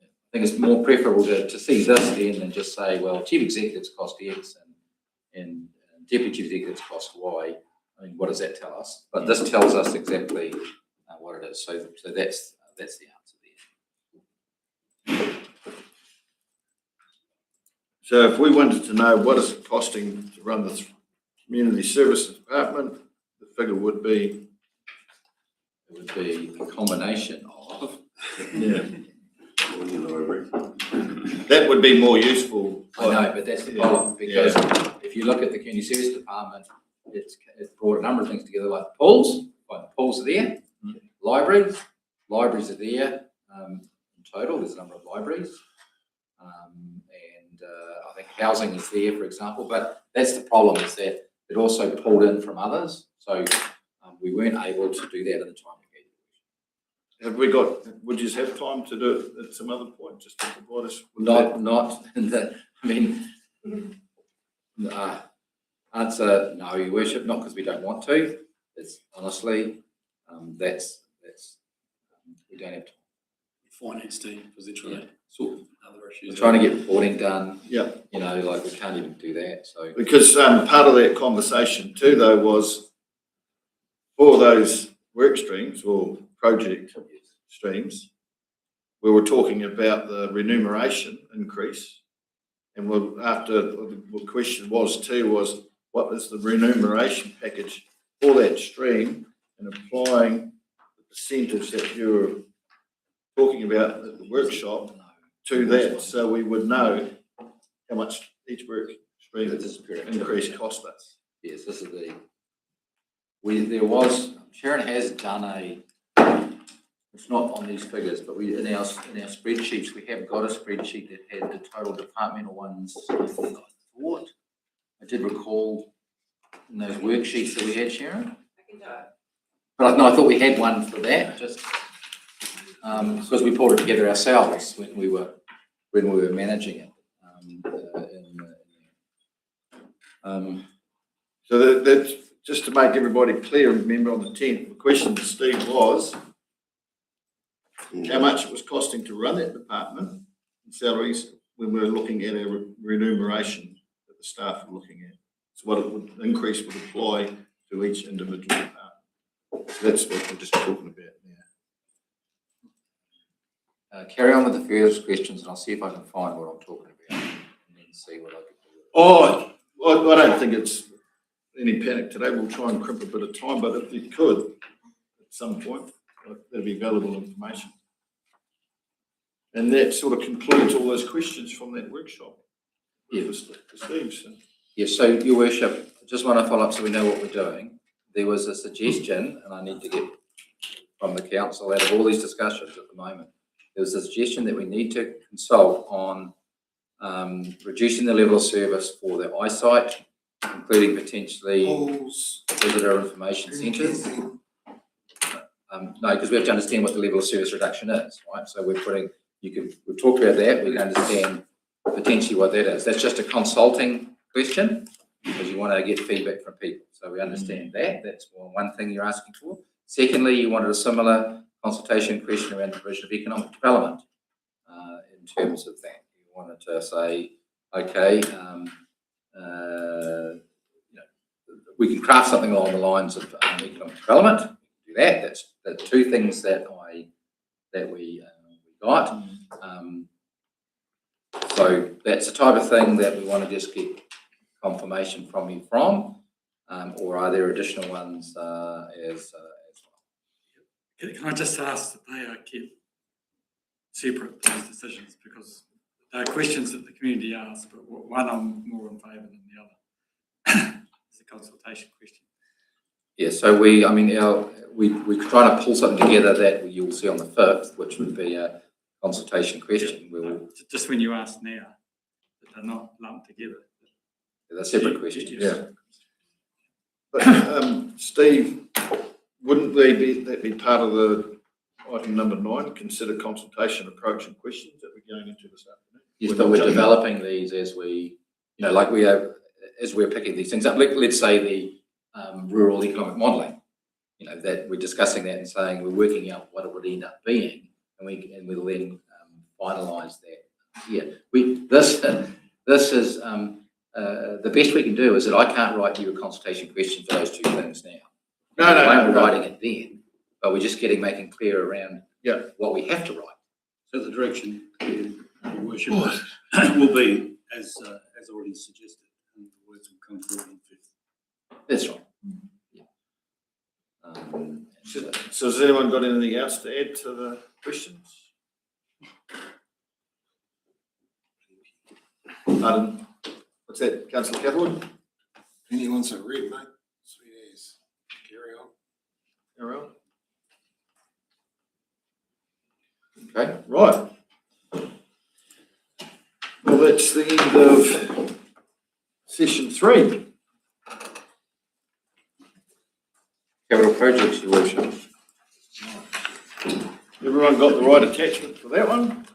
D: I think it's more preferable to see this then than just say, well, chief executives cost X and deputy chief executives cost Y. I mean, what does that tell us? But this tells us exactly what it is. So that's the answer there.
A: So if we wanted to know what is it costing to run the community services department, the figure would be?
D: It would be a combination of.
A: Yeah. That would be more useful.
D: I know, but that's the problem because if you look at the community service department, it's brought a number of things together like the pools. Like the pools are there, libraries are there. In total, there's a number of libraries. I think housing is there, for example, but that's the problem is that it also pulled in from others. So we weren't able to do that at the time.
A: Have we got, would you have time to do it at some other point, just to provide us with
D: Not in the, I mean, Answer, no, Your Worship, not because we don't want to. It's honestly, that's, we don't have to.
L: Finance team, because they're trying to
D: sort
L: other
D: We're
L: issues.
D: trying to get reporting done.
A: Yeah.
D: You know, like we can't even do that, so.
A: Because part of that conversation too, though, was for those work streams or project streams, we were talking about the remuneration increase. And after the question was too, was what is the remuneration package for that stream, and applying the percentage that you're talking about at the workshop to that, so we would know how much each work stream increase cost us.
D: Yes, this is there was, Sharon has done it's not on these figures, but in our spreadsheets, we have got a spreadsheet that had the total departmental ones. I did recall in those worksheets that we had, Sharon. But I thought we had one for that, just because we pulled it together ourselves when we were managing it.
A: So that's just to make everybody clear. Remember, on the 10th, the question to Steve was how much it was costing to run that department and salaries when we were looking at our remuneration that the staff were looking at. So what it would increase would apply to each individual department. So that's what we're just talking about now.
D: Carry on with the first questions, and I'll see if I can find what I'm talking about, and then see what I can do.
A: Oh, I don't think it's any panic today. We'll try and crimp a bit of time, but if we could, at some point, that'd be valuable information. And that sort of concludes all those questions from that workshop.
D: Yeah.
A: For Steve. So.
D: Yes, so Your Worship, I just want to follow up so we know what we're doing. There was a suggestion, and I need to get from the council out of all these discussions at the moment, there was a suggestion that we need to consult on reducing the level of service for the eyesight, including potentially visitor information centres. No, because we have to understand what the level of service reduction is, right? So we've talked about that, we can understand potentially what that is. That's just a consulting question, because you want to get feedback from people. So we understand that. That's one thing you're asking for. Secondly, you wanted a similar consultation question around the provision of economic development in terms of that. You wanted to say, okay, we can craft something along the lines of economic development. Do that. That's the two things that we got. So that's the type of thing that we want to just get confirmation from you from, or are there additional ones as well?
F: Can I just ask that they are kept separate, those decisions, because there are questions that the community asks, but one I'm more in favour than the other. It's a consultation question.
D: Yeah, so we're trying to pull something together that you'll see on the 5th, which would be a consultation question.
F: Just when you ask now, that they're not lumped together.
D: They're separate questions.
A: Yeah. But Steve, wouldn't that be part of the item number 9? Consider consultation approach and questions that we're going into this afternoon.
D: Yes, but we're developing these as we, like we are, as we're picking these things up. Let's say the rural economic modelling. That we're discussing that and saying we're working out what it would end up being, and we'll then finalise that. Yeah, this is the best we can do is that I can't write you a consultation question for those two things now. We're writing it then, but we're just making clear around what we have to write.
L: So the direction, Your Worship, will be as already suggested, and the words will come through on 5th.
D: That's right.
A: So has anyone got anything else to add to the questions? What's that, Councillor Catherwood?
B: Anyone so read, mate? Sweet as. Carry on.
A: Carry on.
D: Okay.
A: Right. Well, that's the end of session 3.
D: Capital projects, Your Worship.
A: Everyone got the right attachment for that one?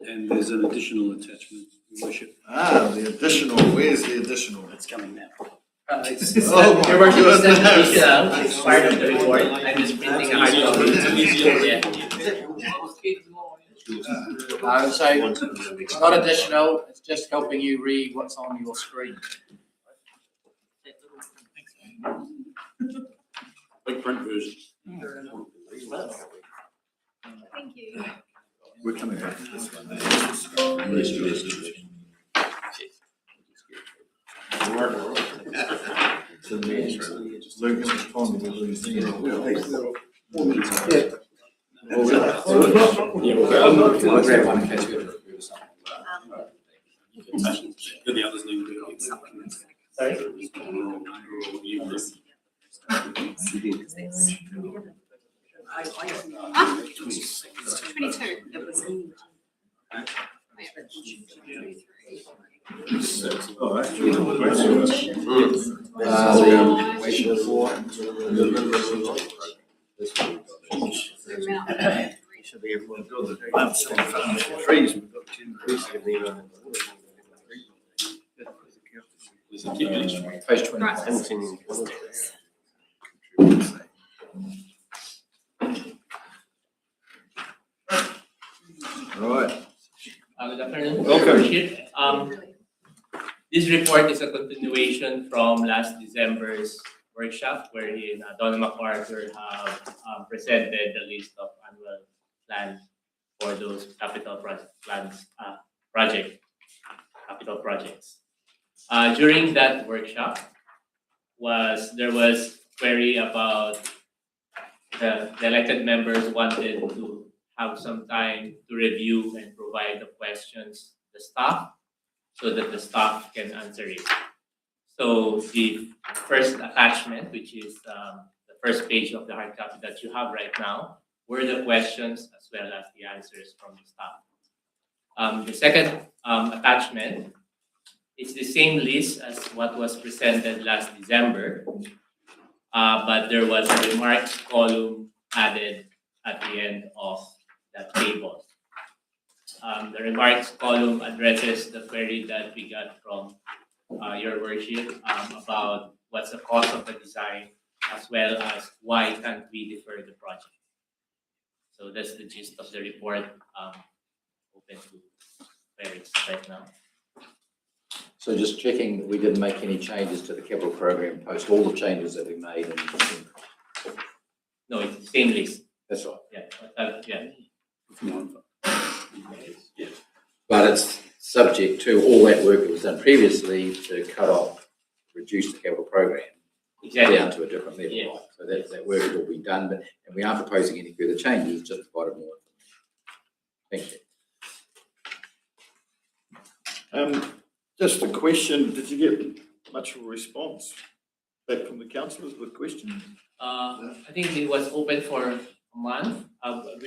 L: And there's There's an additional attachment, Your Worship.
A: Ah, the additional, where's the additional?
L: It's coming now.
A: Oh my
P: Your Worship, it's an
A: goodness.
P: additional, it's part of the report, I'm just printing a hard copy.
D: So it's not additional, it's just helping you read what's on your screen.
L: Big print version.
I: Thank you.
A: We're coming back to this one. Luke, how much time did we lose there?
D: I'll grab one in case we have to review something.
L: The others need to be on.
P: Sorry?
A: All right.
D: Question 4.
J: Should be able to
A: We've got the trees, we've got 10 trees.
D: Page 20.
J: I haven't seen any colours.
A: Right.
P: Good afternoon.
A: Welcome.
P: Worship. This report is a continuation from last December's workshop wherein Donna MacArthur have presented the list of annual plans for those capital projects. During that workshop there was query about the elected members wanted to have some time to review and provide the questions to the staff so that the staff can answer it. So the first attachment, which is the first page of the hard copy that you have right now, were the questions as well as the answers from the staff. The second attachment is the same list as what was presented last December, but there was a remarks column added at the end of that table. The remarks column addresses the query that we got from Your Worship about what's the cost of the design as well as why can't we defer the project. So that's the gist of the report. Open to queries right now.
D: So just checking, we didn't make any changes to the capital program post all the changes that we made.
P: No, it's the same list.
D: That's right.
P: Yeah.
D: But it's subject to all that work that was done previously to cut off, reduce the capital program
P: Exactly.
D: down to a different level.
P: Yeah.
D: Right? So that work has all been done, and we aren't proposing any further changes, just provided more information. Thank you.
A: Just a question, did you get much of a response back from the councillors with questions?
P: I think it was open for a month.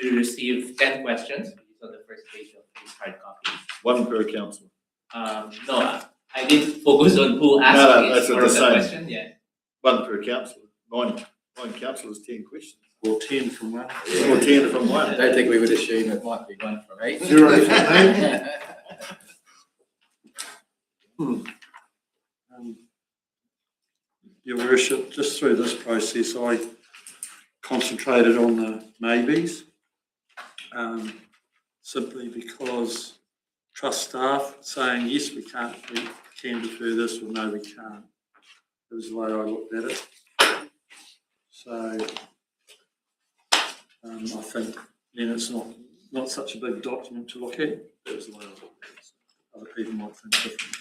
P: We received 10 questions. These are the first page of this hard copy.
A: One per councillor.
P: No, I didn't focus on who asked
A: No,
P: it
A: that's what
P: or
A: they're
P: the
A: saying.
P: question. Yeah.
A: One per councillor. Nine councillors, 10 questions.
K: Or 10 from one.
A: Or 10 from one.
D: I don't think we would assume it might be one from each.
K: 0 from 8. Your Worship, just through this process, I concentrated on the maybes, simply because trust staff saying, yes, we can defer this, or no, we can't. That was the way I looked at it. So I think then it's not such a big document to look at. That was the way I looked at it. So other people might think differently.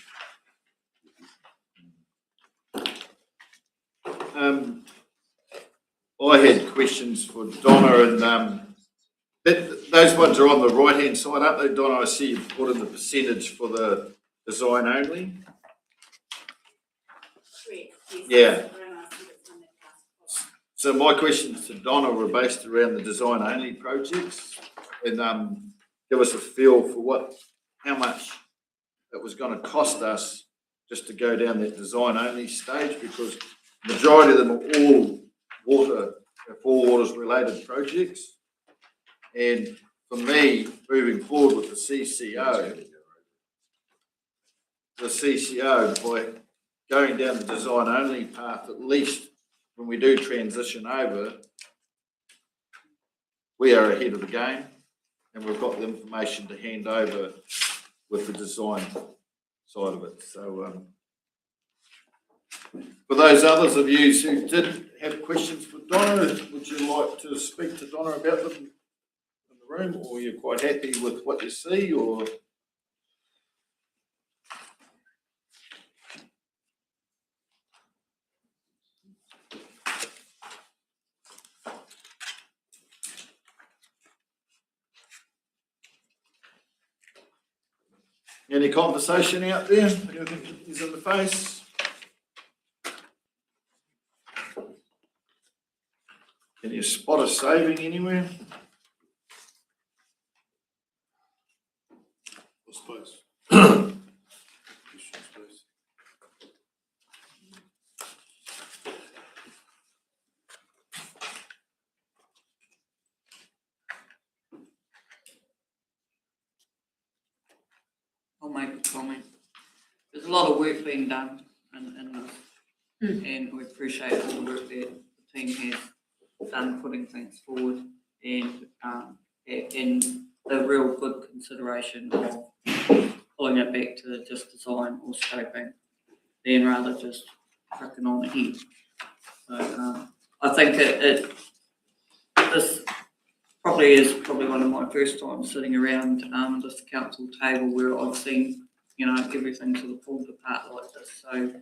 A: I had questions for Donna, and those ones are on the right-hand side, aren't they, Donna? I see you put in the percentage for the design only. Yeah. So my questions to Donna were based around the design only projects, and give us a feel for how much it was going to cost us just to go down that design only stage, because the majority of them are all Four Waters related projects. And for me, moving forward with the CCO, by going down the design only path, at least when we do transition over, we are ahead of the game and we've got the information to hand over with the design side of it. So for those others of you who did have questions for Donna, would you like to speak to Donna about them in the room, or you're quite happy with what you see, or? Any conversation out there? Anything is in the face? Can you spot a saving anywhere?
B: I suppose.
G: I'll make a comment. There's a lot of work being done in this, and we appreciate all the work that the team has done putting things forward, and the real good consideration of pulling it back to just design or scoping, then rather just trucking on ahead. So I think this probably is one of my first times sitting around this council table where I've seen, everything sort of pulled apart like this. So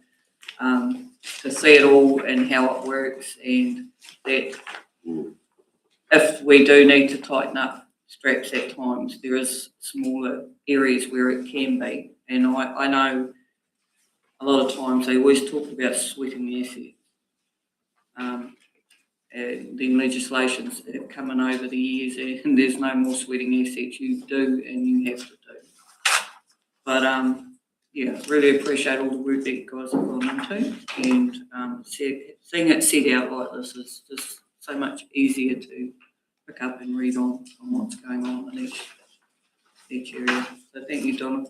G: to see it all and how it works, and that if we do need to tighten up straps at times, there is smaller areas where it can be. And I know a lot of times they always talk about sweating the assets. And then legislations that have come in over the years, and there's no more sweating assets. You do and you have to do. But really appreciate all the work that you guys have gone into, and seeing it set out like this is just so much easier to pick up and read on what's going on in each area. So thank you, Donna,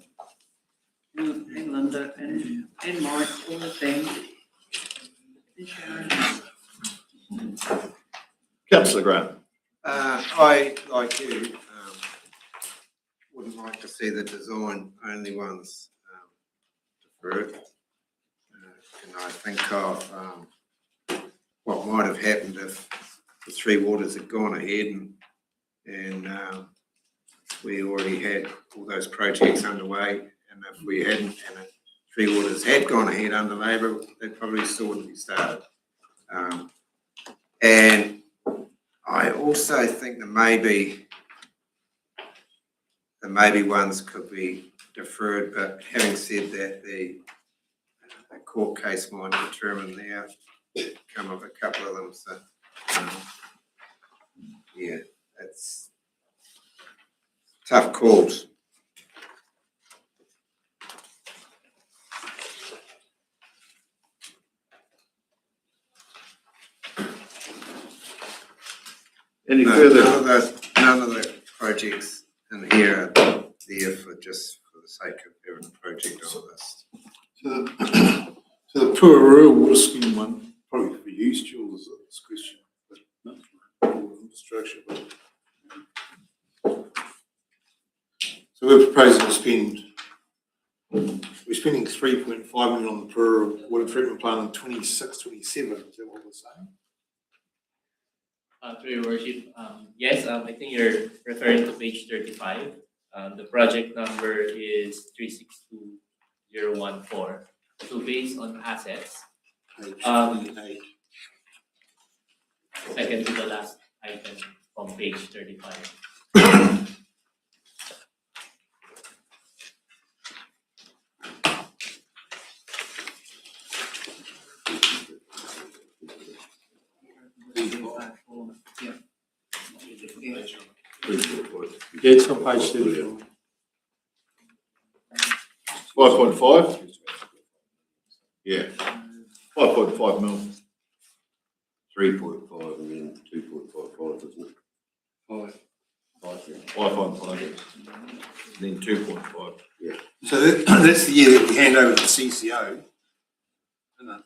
G: and Linda, and Mike, all the team, and Sharon.
A: Councillor Graham.
C: I, like you, wouldn't like to see the design only ones deferred. And I think of what might have happened if the Three Waters had gone ahead and we already had all those projects underway, and if we hadn't, and Three Waters had gone ahead under Labor, they probably still wouldn't be started. And I also think that maybe ones could be deferred, but having said that, the court case might determine the outcome of a couple of them. So, it's tough calls.
A: Any further?
C: None of the projects in here are there for the sake of having a project on the list.
B: So the poor rural water scheme one, probably for you, Jules, is this question, but not for infrastructure. So we're proposing to spend, we're spending 3.5 million on the poor water treatment plant in 26, 27. Is that what we're saying?
P: Through your worship, yes, I think you're referring to page 35. The project number is 362014. So based on assets, second to the last item on page 35.
K: Yeah, it's on page 34.
A: 5.5? Yeah. 5.5 mil.
O: 3.5 and then 2.55, isn't it?
K: 5.
A: Wi-Fi project, then 2.5.
B: So that's the year that we hand over to the CCO. Isn't it?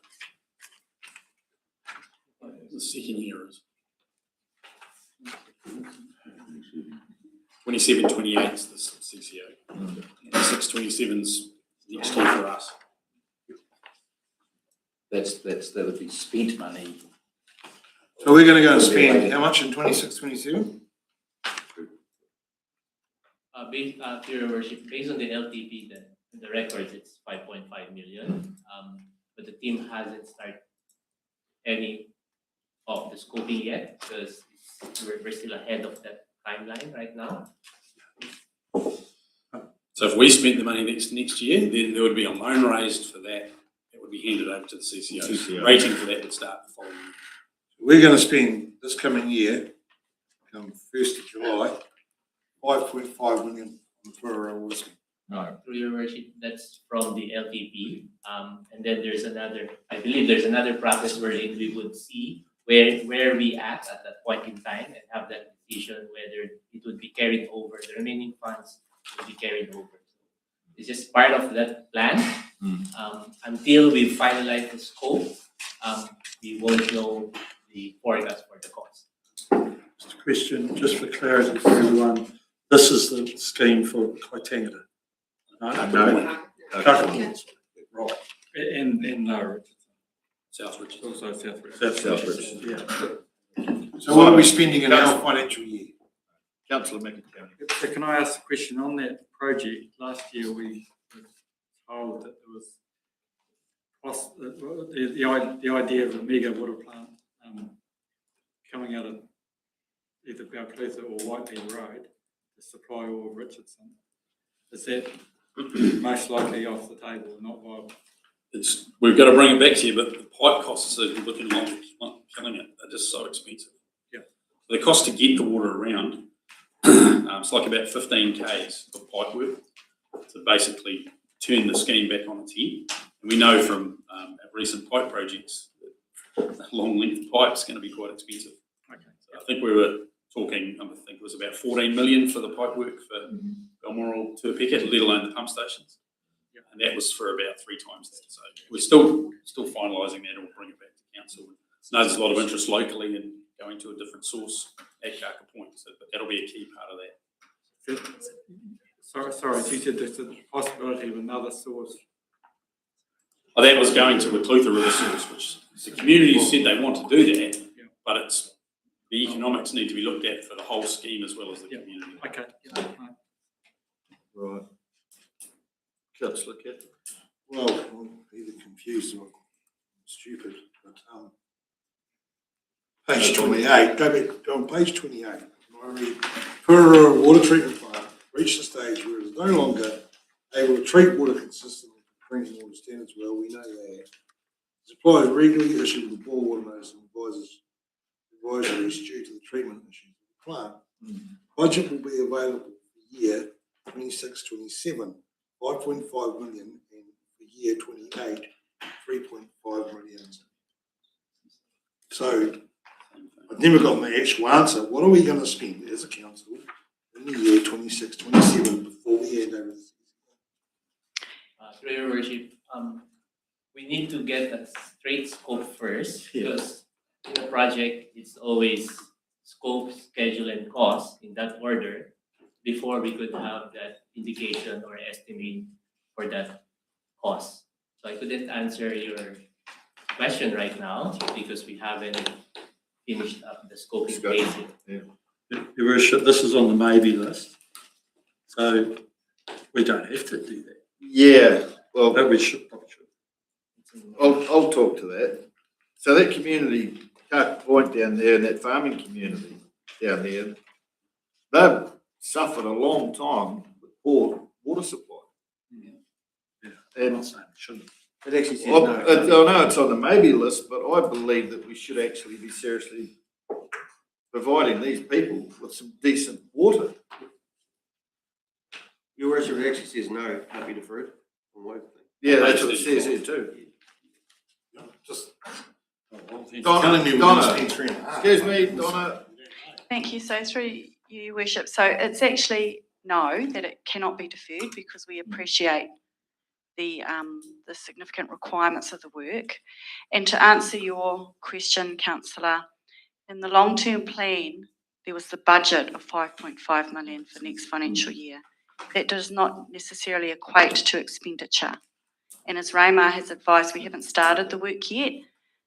L: The second year is 27, 28 is the CCO. 26, 27's next year for us.
D: That would be spent money.
B: So we're gonna go and spend how much in 26, 27?
P: Your worship, based on the LTP, the records, it's 5.5 million. But the team hasn't started any of the scoping yet because we're still ahead of that timeline right now.
L: So if we spent the money next year, then there would be a loan raised for that. It would be handed over to the CCO. Rating for that would start the following year.
B: We're gonna spend this coming year, come 1st of July, 5.5 million for our water scheme.
P: No, through your worship, that's from the LTP. And then there's another, I believe there's another process wherein we would see where we at that point in time and have that decision whether it would be carried over, the remaining funds would be carried over. It's just part of that plan. Until we finalize the scope, we won't know the forecast for the cost.
K: Just a question, just for clarity for everyone, this is the scheme for Kaitangata?
A: No.
K: Right.
F: In Lower Richardson.
L: South Richardson.
F: Also South Richardson.
K: South Richardson, yeah.
B: So what are we spending in our financial year?
A: Councillor McIntyre.
F: So can I ask a question on that project? Last year we were told that there was the idea of a mega water plant coming out of either Balclutha or Whiteley Road to supply all of Richardson. Is that most likely off the table, not viable?
L: We've got to bring it back to you, but the pipe costs are looking like killing it. They're just so expensive.
F: Yeah.
L: The cost to get the water around, it's like about 15 Ks of pipe work to basically turn the scheme back on its head. And we know from our recent pipe projects that a long length of pipe is going to be quite expensive.
F: Okay.
L: So I think we were talking, I think it was about 14 million for the pipe work for Balmoral to Pickett, let alone the pump stations.
F: Yeah.
L: And that was for about 3 times that. So we're still finalising that, and we'll bring it back to council. I know there's a lot of interest locally in going to a different source at Carker Point, so but that'll be a key part of that.
F: Sorry, you said there's a possibility of another source.
L: Oh, that was going to a Clutha River source, which the community said they want to do that, but it's the economics need to be looked at for the whole scheme as well as the community.
F: Okay.
A: Right. Councillor Catholic.
B: Well, I'm either confused or stupid, but page 28, go on page 28. I read, per a water treatment plant reached a stage where it is no longer able to treat water consistently for drinking water standards. Well, we know that. Suppliers regularly issue the boil water notice and advisories due to the treatment issues of the plant. Budget will be available for year 26-27, 5.5 million, and for year 28, 3.5 million. So I've never gotten the actual answer. What are we going to spend as a council in the year 26-27 before we hand over?
P: Through your worship, we need to get a straight scope first because in the project it's always scope, schedule, and cost in that order before we could have that indication or estimate for that cost. So I couldn't answer your question right now because we haven't finished up the scoping phase.
K: Your worship, this is on the maybe list, so we don't have to do that.
A: Yeah, well,
K: But we should, probably should.
A: I'll talk to that. So that community, Carter Point down there, and that farming community down there, they've suffered a long time with poor water supply.
K: Yeah.
A: And
K: I'm not saying we shouldn't.
J: It actually says
A: I
J: no.
A: know it's on the maybe list, but I believe that we should actually be seriously providing these people with some decent water.
J: Your worship, it actually says no, can't be deferred. On what thing.
A: Yeah, that's what it says here too.
B: Just
A: Donna,
B: telling me we're going to spend 3.5.
A: Excuse me, Donna.
Q: Thank you. So through Your Worship, so it's actually no, that it cannot be deferred because we appreciate the significant requirements of the work. And to answer your question, councillor, in the long-term plan, there was the budget of 5.5 million for next financial year. That does not necessarily equate to expenditure. And as Raymar has advised, we haven't started the work yet.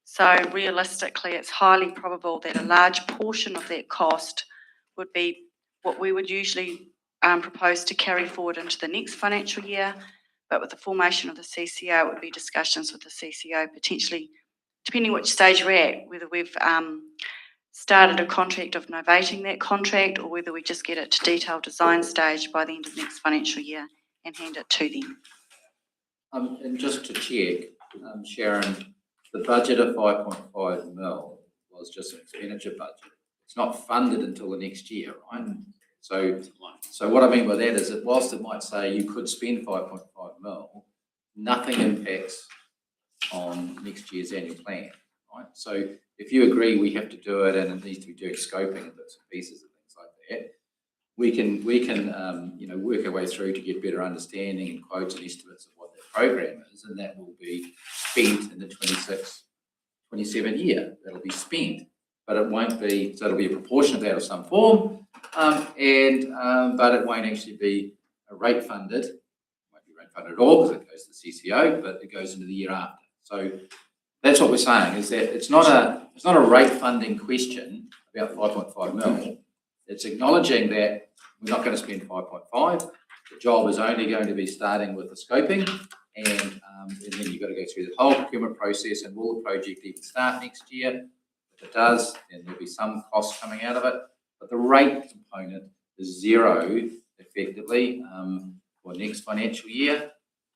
Q: So realistically, it's highly probable that a large portion of that cost would be what we would usually propose to carry forward into the next financial year. But with the formation of the CCO, it would be discussions with the CCO, potentially, depending which stage we're at, whether we've started a contract of novating that contract or whether we just get it to detailed design stage by the end of next financial year and hand it to them.
D: And just to check, Sharon, the budget of 5.5 mil was just an expenditure budget. It's not funded until the next year, right? So what I mean by that is that whilst it might say you could spend 5.5 mil, nothing impacts on next year's annual plan, right? So if you agree we have to do it and it needs to be doing scoping and bits and pieces and things like that, we can work our way through to get better understanding and quotes and estimates of what that program is, and that will be spent in the 26-27 year. That'll be spent, but it won't be. So it'll be a proportion of that of some form, but it won't actually be rate funded. It won't be rate funded at all because it goes to the CCO, but it goes into the year after. So that's what we're saying, is that it's not a rate funding question about 5.5 mil. It's acknowledging that we're not going to spend 5.5. The job is only going to be starting with the scoping, and then you've got to go through the whole procurement process. And will the project even start next year? If it does, then there'll be some cost coming out of it. But the rate component is zero, effectively, for next financial year.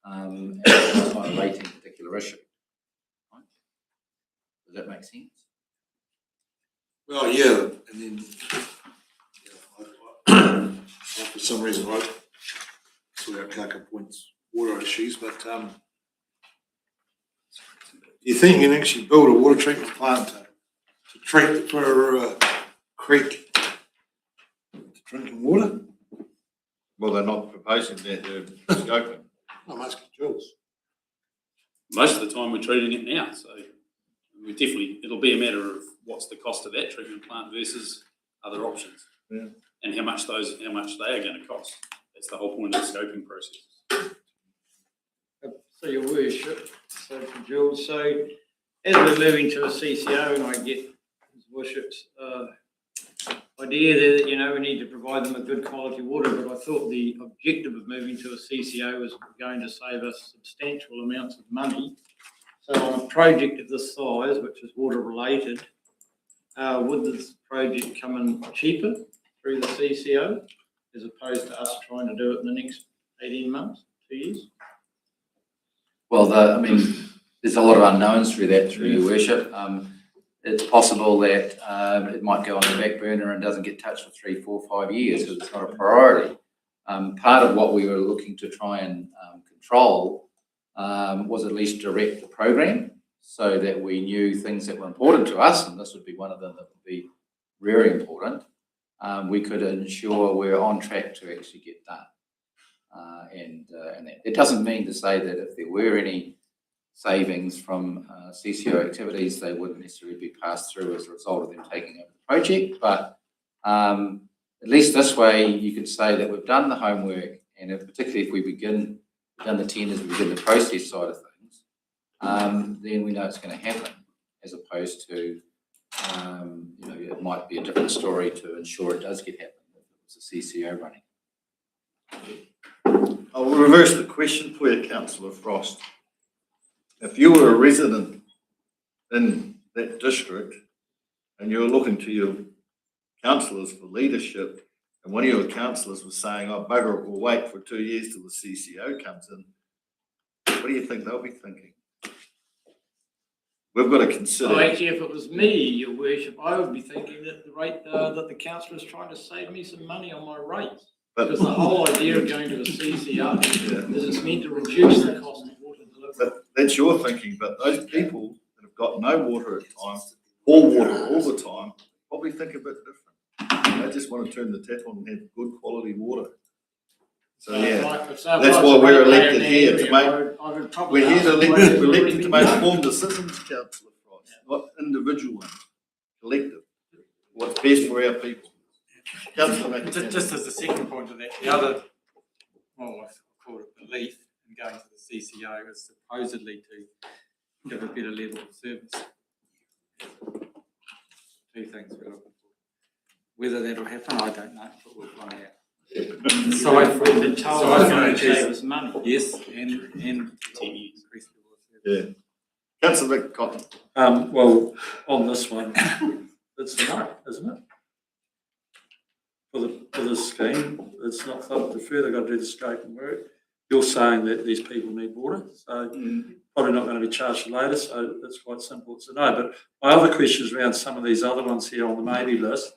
D: And it's not a rating particular issue. Right? Does that make sense?
B: Well, yeah, and then for some reason I sort out Kaka Point's water issues, but you think you can actually build a water treatment plant to treat for creek drinking water?
A: Well, they're not proposing that, they're scoping.
B: I'm asking Jules.
L: Most of the time we're treating it now, so we definitely, it'll be a matter of what's the cost of that treatment plant versus other options.
A: Yeah.
L: And how much they are going to cost. That's the whole point of the scoping process.
N: So your worship, so for Jules, so as we're moving to a CCO, and I get his worship's idea there that, you know, we need to provide them with good quality water, but I thought the objective of moving to a CCO was going to save us substantial amounts of money. So on a project of this size, which is water related, would this project come in cheaper through the CCO as opposed to us trying to do it in the next 18 months, 2 years?
D: Well, there's a lot of unknowns through that, through your worship. It's possible that it might go on the back burner and doesn't get touched for 3, 4, 5 years because it's not a priority. Part of what we were looking to try and control was at least direct the program so that we knew things that were important to us, and this would be one of them that would be very important. We could ensure we're on track to actually get done. And that. It doesn't mean to say that if there were any savings from CCO activities, they wouldn't necessarily be passed through as a result of them taking over the project. But at least this way, you could say that we've done the homework, and particularly if we've done the tenders, we begin the process side of things, then we know it's going to happen, as opposed to, it might be a different story to ensure it does get happen if it was a CCO running.
A: I will reverse the question for you, Councillor Frost. If you were a resident in that district and you were looking to your councillors for leadership, and one of your councillors was saying, "Oh, bugger it, we'll wait for 2 years till the CCO comes in," what do you think they'll be thinking? We've got to consider.
N: Well, actually, if it was me, your worship, I would be thinking that the rate that the councillor is trying to save me some money on my rates. Because the whole idea of going to a CCO is it's meant to reduce the cost of water delivery.
A: But that's your thinking, but those people that have got no water at times, or water all the time, probably think a bit different. They just want to turn the tap on and have good quality water. So, yeah,
N: Like,
A: that's why we're elected here to make, we're here to elect, we're elected to make informed decisions, councillor Price, not individual ones, collective. What's best for our people. Councillor McIntyre.
F: Just as a second point of that, the other, well, I call it belief in going to the CCO is supposedly to give a better level of service. Two things we're looking for. Whether that'll happen, I don't know, but we'll find out.
N: So I've been told it's going to save us money.
F: Yes, and increase the
A: Yeah. Councillor Cotton.
K: Well, on this one, it's a no, isn't it? For the scheme, it's not up to further, got to do the scope and work. You're saying that these people need water, so probably not going to be charged later, so it's quite simple, it's a no. But my other questions around some of these other ones here on the maybe list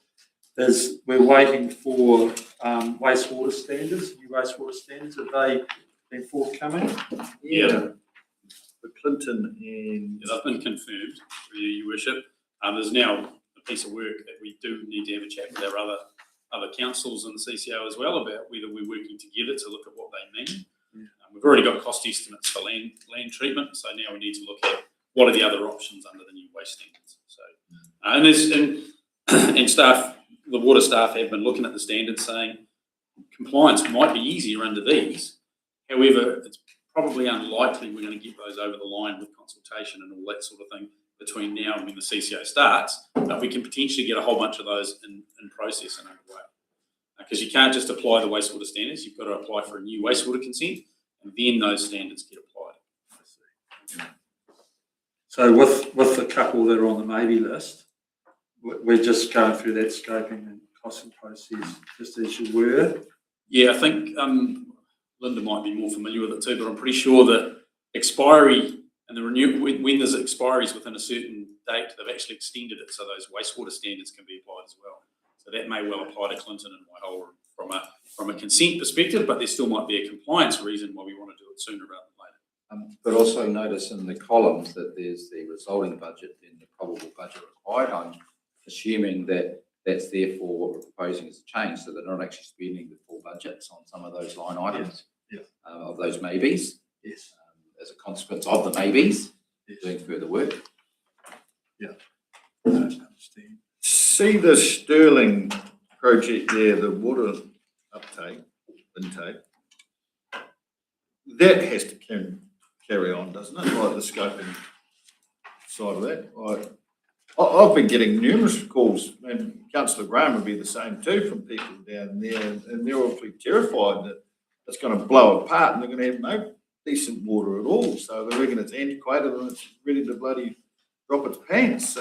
K: is we're waiting for wastewater standards, new wastewater standards. Have they been forthcoming?
L: Yeah.
A: For Clinton and.
L: Yeah, they've been confirmed, through your worship. There's now a piece of work that we do need to have a chat with our other councils and the CCO as well about whether we're working together to look at what they mean. We've already got cost estimates for land treatment, so now we need to look at what are the other options under the new waste standards. So, and staff, the water staff have been looking at the standards saying compliance might be easier under these. However, it's probably unlikely we're going to get those over the line with consultation and all that sort of thing between now and when the CCO starts, but we can potentially get a whole bunch of those in process and underway. Because you can't just apply the wastewater standards, you've got to apply for a new wastewater consent, and then those standards get applied.
K: So with the couple that are on the maybe list, we're just going through that scoping and costing process just as you were.
L: Yeah, I think Linda might be more familiar with it too, but I'm pretty sure that expiry and the when there's expiries within a certain date, they've actually extended it so those wastewater standards can be applied as well. So that may well apply to Clinton and Waihoa from a consent perspective, but there still might be a compliance reason why we want to do it sooner rather than later.
D: But also notice in the columns that there's the resulting budget and the probable budget required. I'm assuming that that's therefore what we're proposing is a change, so they're not actually spending the full budgets on some of those line items of those maybes.
A: Yes.
D: As a consequence of the maybes, doing further work.
A: Yeah. See the Sterling project there, the water intake. That has to carry on, doesn't it? Like the scoping side of that. I've been getting numerous calls, and Councillor Graham would be the same too, from people down there, and they're awfully terrified that it's going to blow apart and they're going to have no decent water at all. So they reckon it's antiquated and it's ready to bloody drop its pants.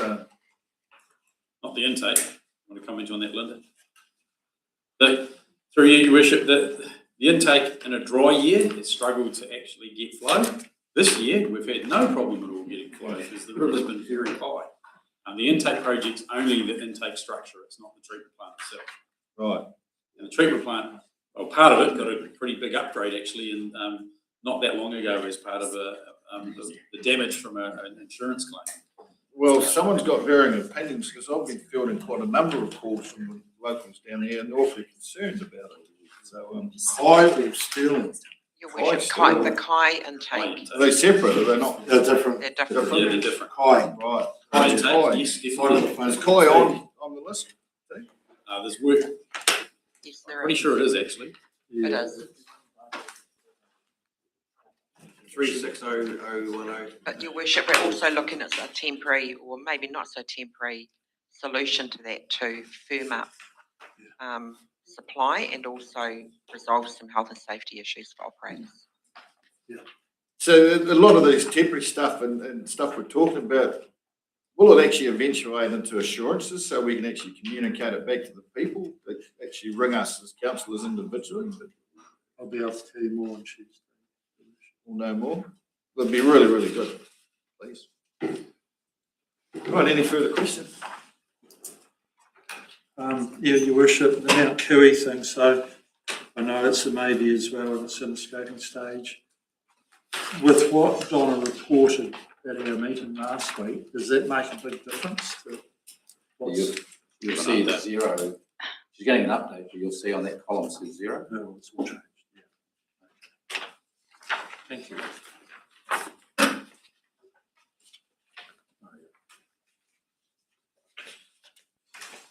L: Not the intake. I want to comment on that, Linda? Through you, Your Worship, the intake in a dry year has struggled to actually get flow. This year, we've had no problem at all getting flow because the river's been very high. The intake project's only the intake structure, it's not the treatment plant itself.
A: Right.
L: And the treatment plant, well, part of it got a pretty big upgrade actually, and not that long ago as part of the damage from an insurance claim.
A: Well, someone's got varying opinions because I've been fielding quite a number of calls from the locals down here and they're awfully concerned about it. So,
B: High or Sterling?
R: Your worship, the Kai intake.
A: Are they separate? Are they not?
B: They're different.
R: They're different.
L: Yeah, they're different.
B: High.
A: Right.
L: High
A: Is
L: intake, yes, definitely.
A: Is Kai on the list?
L: There's work,
R: Yes,
L: I'm
R: there
L: pretty
R: is.
L: sure it is actually.
R: It is.
C: 360010.
R: But your worship, we're also looking at a temporary, or maybe not so temporary, solution to that to firm up supply and also resolve some health and safety issues for operators.
A: So a lot of these temporary stuff and stuff we're talking about, will it actually eventuate into assurances so we can actually communicate it back to the people that actually ring us as councillors individually?
K: I'll be able to tell you more on Tuesday.
A: We'll know more. It'd be really, really good, please. Right, any further questions?
K: Yeah, Your Worship, the Mount Kiwi thing, so I know it's a maybe as well and it's in the scoping stage. With what Donna reported at our meeting last week, does that make a big difference to what's...
D: You'll see the zero She's getting an update, but you'll see on that column says 0.
K: No, it's all changed, yeah. Thank you.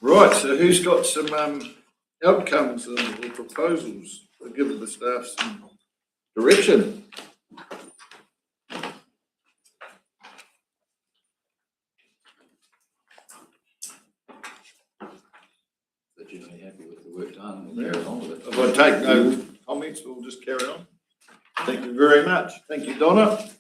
A: Right, so who's got some outcomes or proposals to give the staff some direction?
D: So generally happy with the work done, we'll carry on with it.
A: If I take no comments, we'll just carry on. Thank you very much. Thank you, Donna.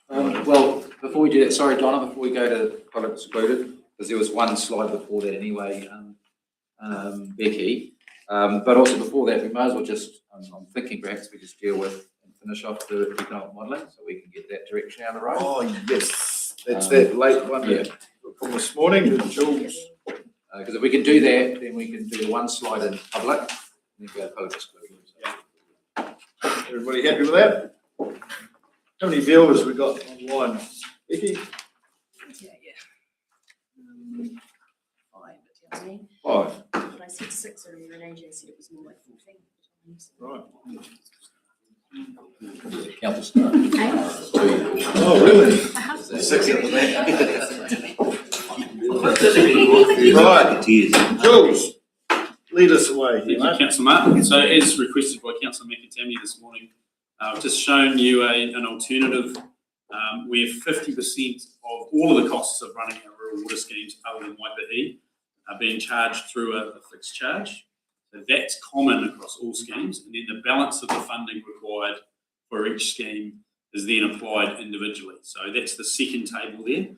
A: All right.
D: Well, before we do that, sorry, Donna, before we go to product excluded, because there was one slide before that anyway, Becky. But also before that, we may as well just, I'm thinking perhaps we just deal with and finish off the economic modelling so we can get that direction out of the road.
A: Oh, yes. That's that late one from this morning, the Jules.
D: Because if we can do that, then we can do the one slide in public and then go to public exclusion.
A: Everybody happy with that? How many viewers we got online? Becky?
I: Five, it tells me.
A: 5.
I: But I said 6 earlier and AJ said it was more like 14.
A: Right.
D: Council Star.
A: Oh, really? Right. Jules, lead us away.
L: Thank you, Councillor Martin. So as requested by Councillor McAtamney this morning, I've just shown you an alternative where 50% of all of the costs of running our rural water schemes other than Waipahi are being charged through a fixed charge. So that's common across all schemes, and then the balance of the funding required for each scheme is then applied individually. So that's the second table there.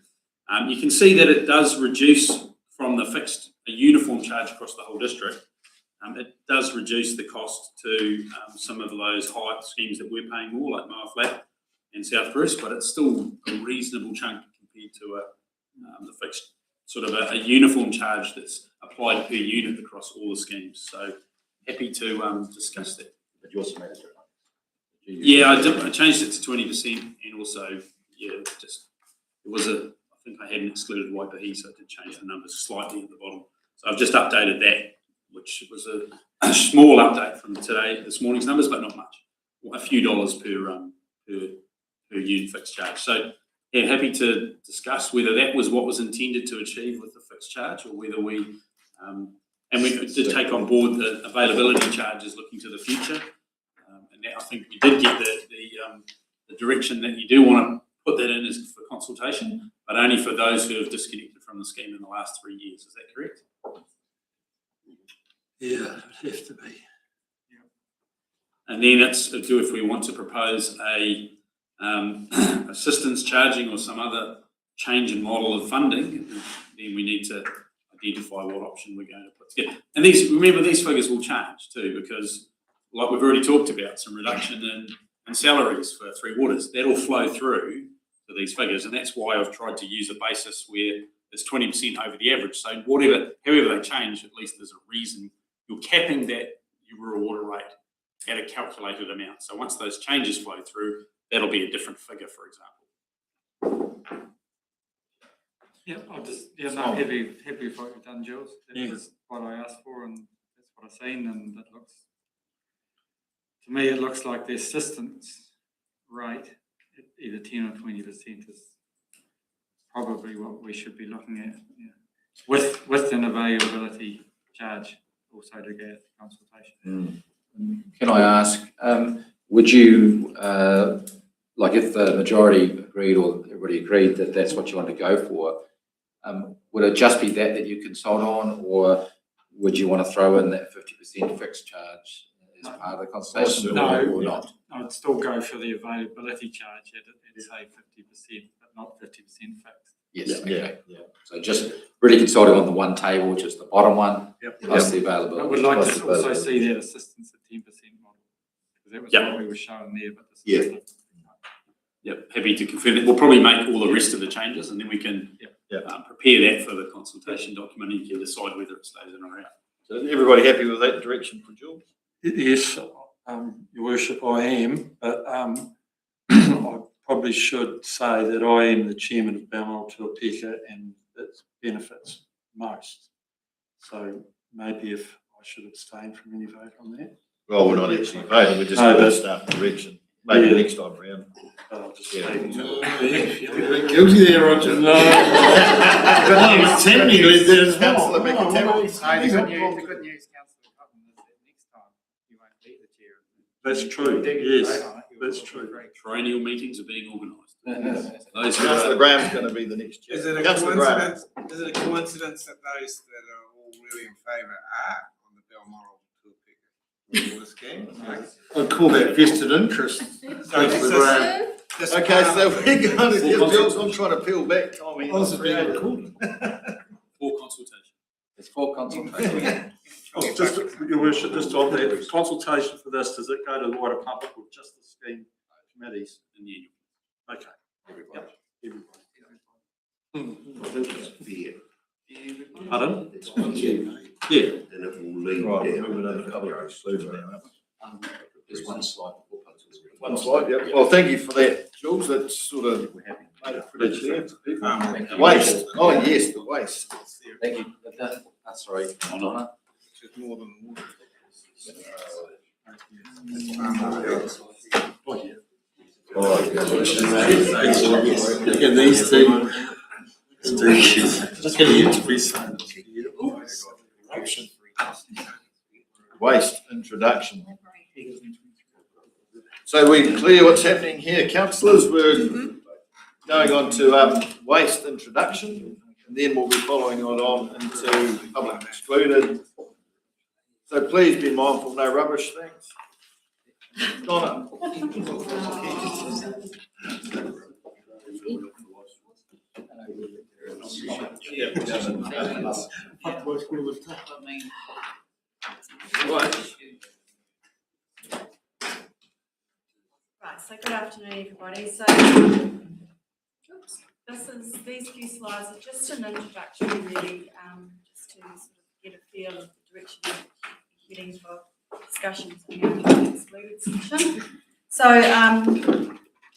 L: You can see that it does reduce from the fixed, a uniform charge across the whole district. It does reduce the cost to some of those high schemes that we're paying more, like Moa Flat and South Bruce, but it's still a reasonable chunk compared to the fixed, sort of a uniform charge that's applied per unit across all the schemes. So happy to discuss that.
D: But you also made it.
L: Yeah, I changed it to 20%, and also, just it was I think I hadn't excluded Waipahi, so I did change the numbers slightly at the bottom. So I've just updated that, which was a small update from this morning's numbers, but not much. A few dollars per unit fixed charge. So yeah, happy to discuss whether that was what was intended to achieve with the fixed charge, or whether we and we did take on board the availability charges looking to the future. And that, I think we did get the direction that you do want to put that in as for consultation, but only for those who have disconnected from the scheme in the last 3 years. Is that correct?
K: Yeah, it would have to be.
L: And then it's do if we want to propose a assistance charging or some other change in model of funding, then we need to identify what option we're going to put together. And remember, these figures will change too, because like we've already talked about, some reduction in salaries for Three Waters, that'll flow through to these figures. And that's why I've tried to use a basis where it's 20% over the average. So however they change, at least there's a reason. You're capping that your rural water rate at a calculated amount. So once those changes flow through, that'll be a different figure, for example.
F: Yeah, I'm happy with what you've done, Jules. That was what I asked for, and that's what I've seen, and it looks, to me, it looks like the assistance rate, either 10 or 20%, is probably what we should be looking at, with an availability charge also to go to consultation.
D: Can I ask, would you, like if the majority agreed or everybody agreed that that's what you want to go for, would it just be that you consult on, or would you want to throw in that 50% fixed charge as part of the consultation? Or not?
F: I would still go for the availability charge at say 50%, but not 50% fixed.
D: Yes, okay. Yeah. So just really consulting on the one table, which is the bottom one, plus the availability.
F: I would like to also see that assistance at 10% model, because that was what we were showing there, but
L: Happy to confirm that. We'll probably make all the rest of the changes, and then we can prepare that for the consultation document, and you can decide whether it stays in or out.
A: So everybody happy with that direction for Jules?
K: Yes, Your Worship, I am, but I probably should say that I am the chairman of Balmoral Tuapeka and it benefits most. So maybe if I should abstain from any vote on that.
A: Well, we're not actually voting, we're just going to start direction. Maybe next time round.
K: I'll just
B: Guilty there, Roger.
K: No.
B: Councillor
F: The good news, Councillor Cotton, is that next time you won't be the chair.
K: That's true, yes, that's true.
L: Triennial meetings are being organised.
A: Councillor Graham's going to be the next chair.
C: Is it a
A: Councillor Graham.
C: coincidence that those that are all really in favour are on the Balmoral Tuapeka scheme?
B: I'd call that vested interest. Councillor Graham.
A: Okay, so we're going to give Jules, I'm trying to peel back time here.
B: Also being recorded.
L: For consultation.
D: It's for consultation.
K: Just, Your Worship, just on that, consultation for this, does it go to the wider public or just the scheme committees?
L: In the annual.
K: Okay. Everybody.
O: Fair.
K: Pardon?
O: It's one year,
K: Yeah.
O: and it will lead
A: Right,
O: down.
A: we're going to cover our exclusion now.
D: There's one slide.
A: One slide, yeah. Well, thank you for that, Jules. That's sort of made it pretty clear to people. Waste. Oh, yes, the waste.
D: Thank you. That's right. Honour.
C: Which is more than water.
B: Look at these two. Just get you to be silent.
A: Waste introduction. So we clear what's happening here, councillors. We're going on to waste introduction, and then we'll be following it on into public excluded. So please be mindful, no rubbish, thanks. Donna.
Q: Right, so good afternoon, everybody. So, these few slides are just an introduction, really, just to sort of get a feel of the direction that we're heading for discussions in the excluded section. So,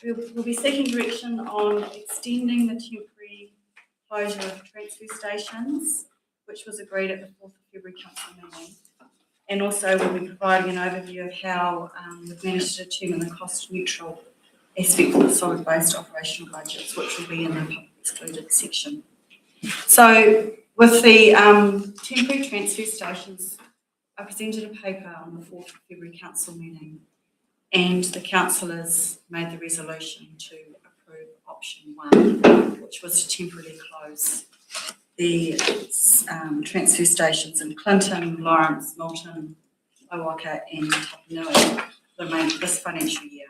Q: we'll be seeking direction on extending the temporary closure of transfer stations, which was agreed at the 4th of February council meeting. And also we'll be providing an overview of how we've managed to determine the cost neutral aspect of the solid waste operational budgets, which will be in the public excluded section. So with the temporary transfer stations, I presented a paper on the 4th of February council meeting, and the councillors made the resolution to approve option 1, which was to temporarily close the transfer stations in Clinton, Lawrence, Milton, Owaka and Tapanui for the remainder of this financial year.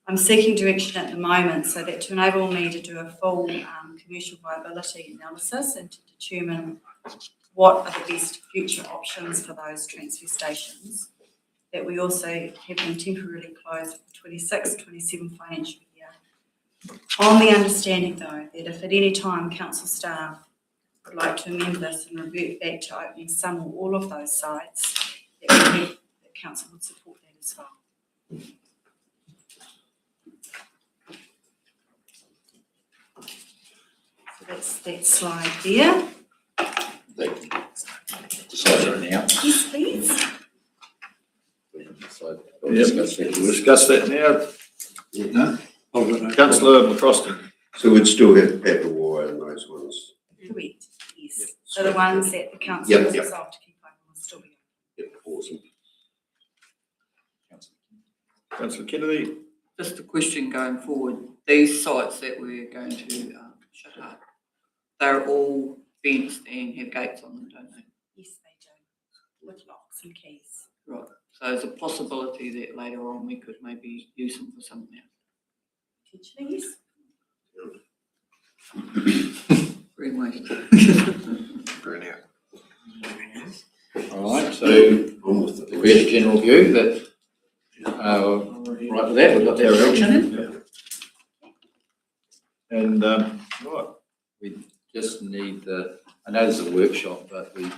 Q: I'm seeking direction at the moment so that to enable me to do a full commercial viability analysis and to determine what are the best future options for those transfer stations, that we also have them temporarily closed for the 26-27 financial year. On the understanding though that if at any time council staff would like to amend this and revert back to opening some or all of those sites, that the council would support that as well. So that's that slide there.
D: Slides are now.
Q: Yes, please.
A: We'll discuss that now. Councillor McCrosty.
O: So we'd still have paper wire in those ones.
Q: Correct, yes. So the ones that the council has resolved to keep open will still be open.
O: Yep, awesome.
A: Councillor Kennedy.
G: Just a question going forward, these sites that we're going to shut up, they're all fenced and have gates on them, don't they?
Q: Yes, they do, with locks and keys.
G: Right, so there's a possibility that later on we could maybe use them for something else.
Q: Potentially, yes.
G: Green waste.
C: Brilliant.
D: All right, so we had a general view that, right with that, we've got that direction.
A: And, right.
D: We just need I know there's a workshop, but we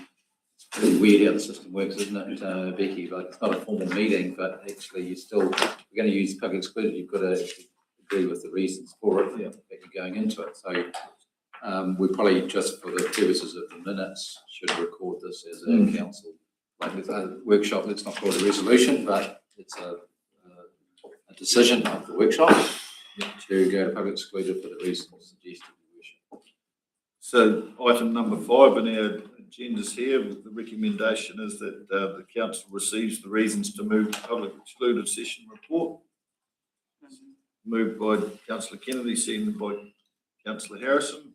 D: really weird how the system works, isn't it, Becky? Like, it's not a formal meeting, but actually you still, if you're going to use public excluded, you've got to agree with the reasons for it, that you're going into it. So we probably, just for the purposes of the minutes, should record this as a council, like with a workshop. Let's not call it a resolution, but it's a decision of the workshop to go to public excluded for the reasons suggested.
A: So item number 5 in our agendas here, the recommendation is that the council receives the reasons to move to public excluded session report. Moved by councillor Kennedy, seconded by councillor Harrison.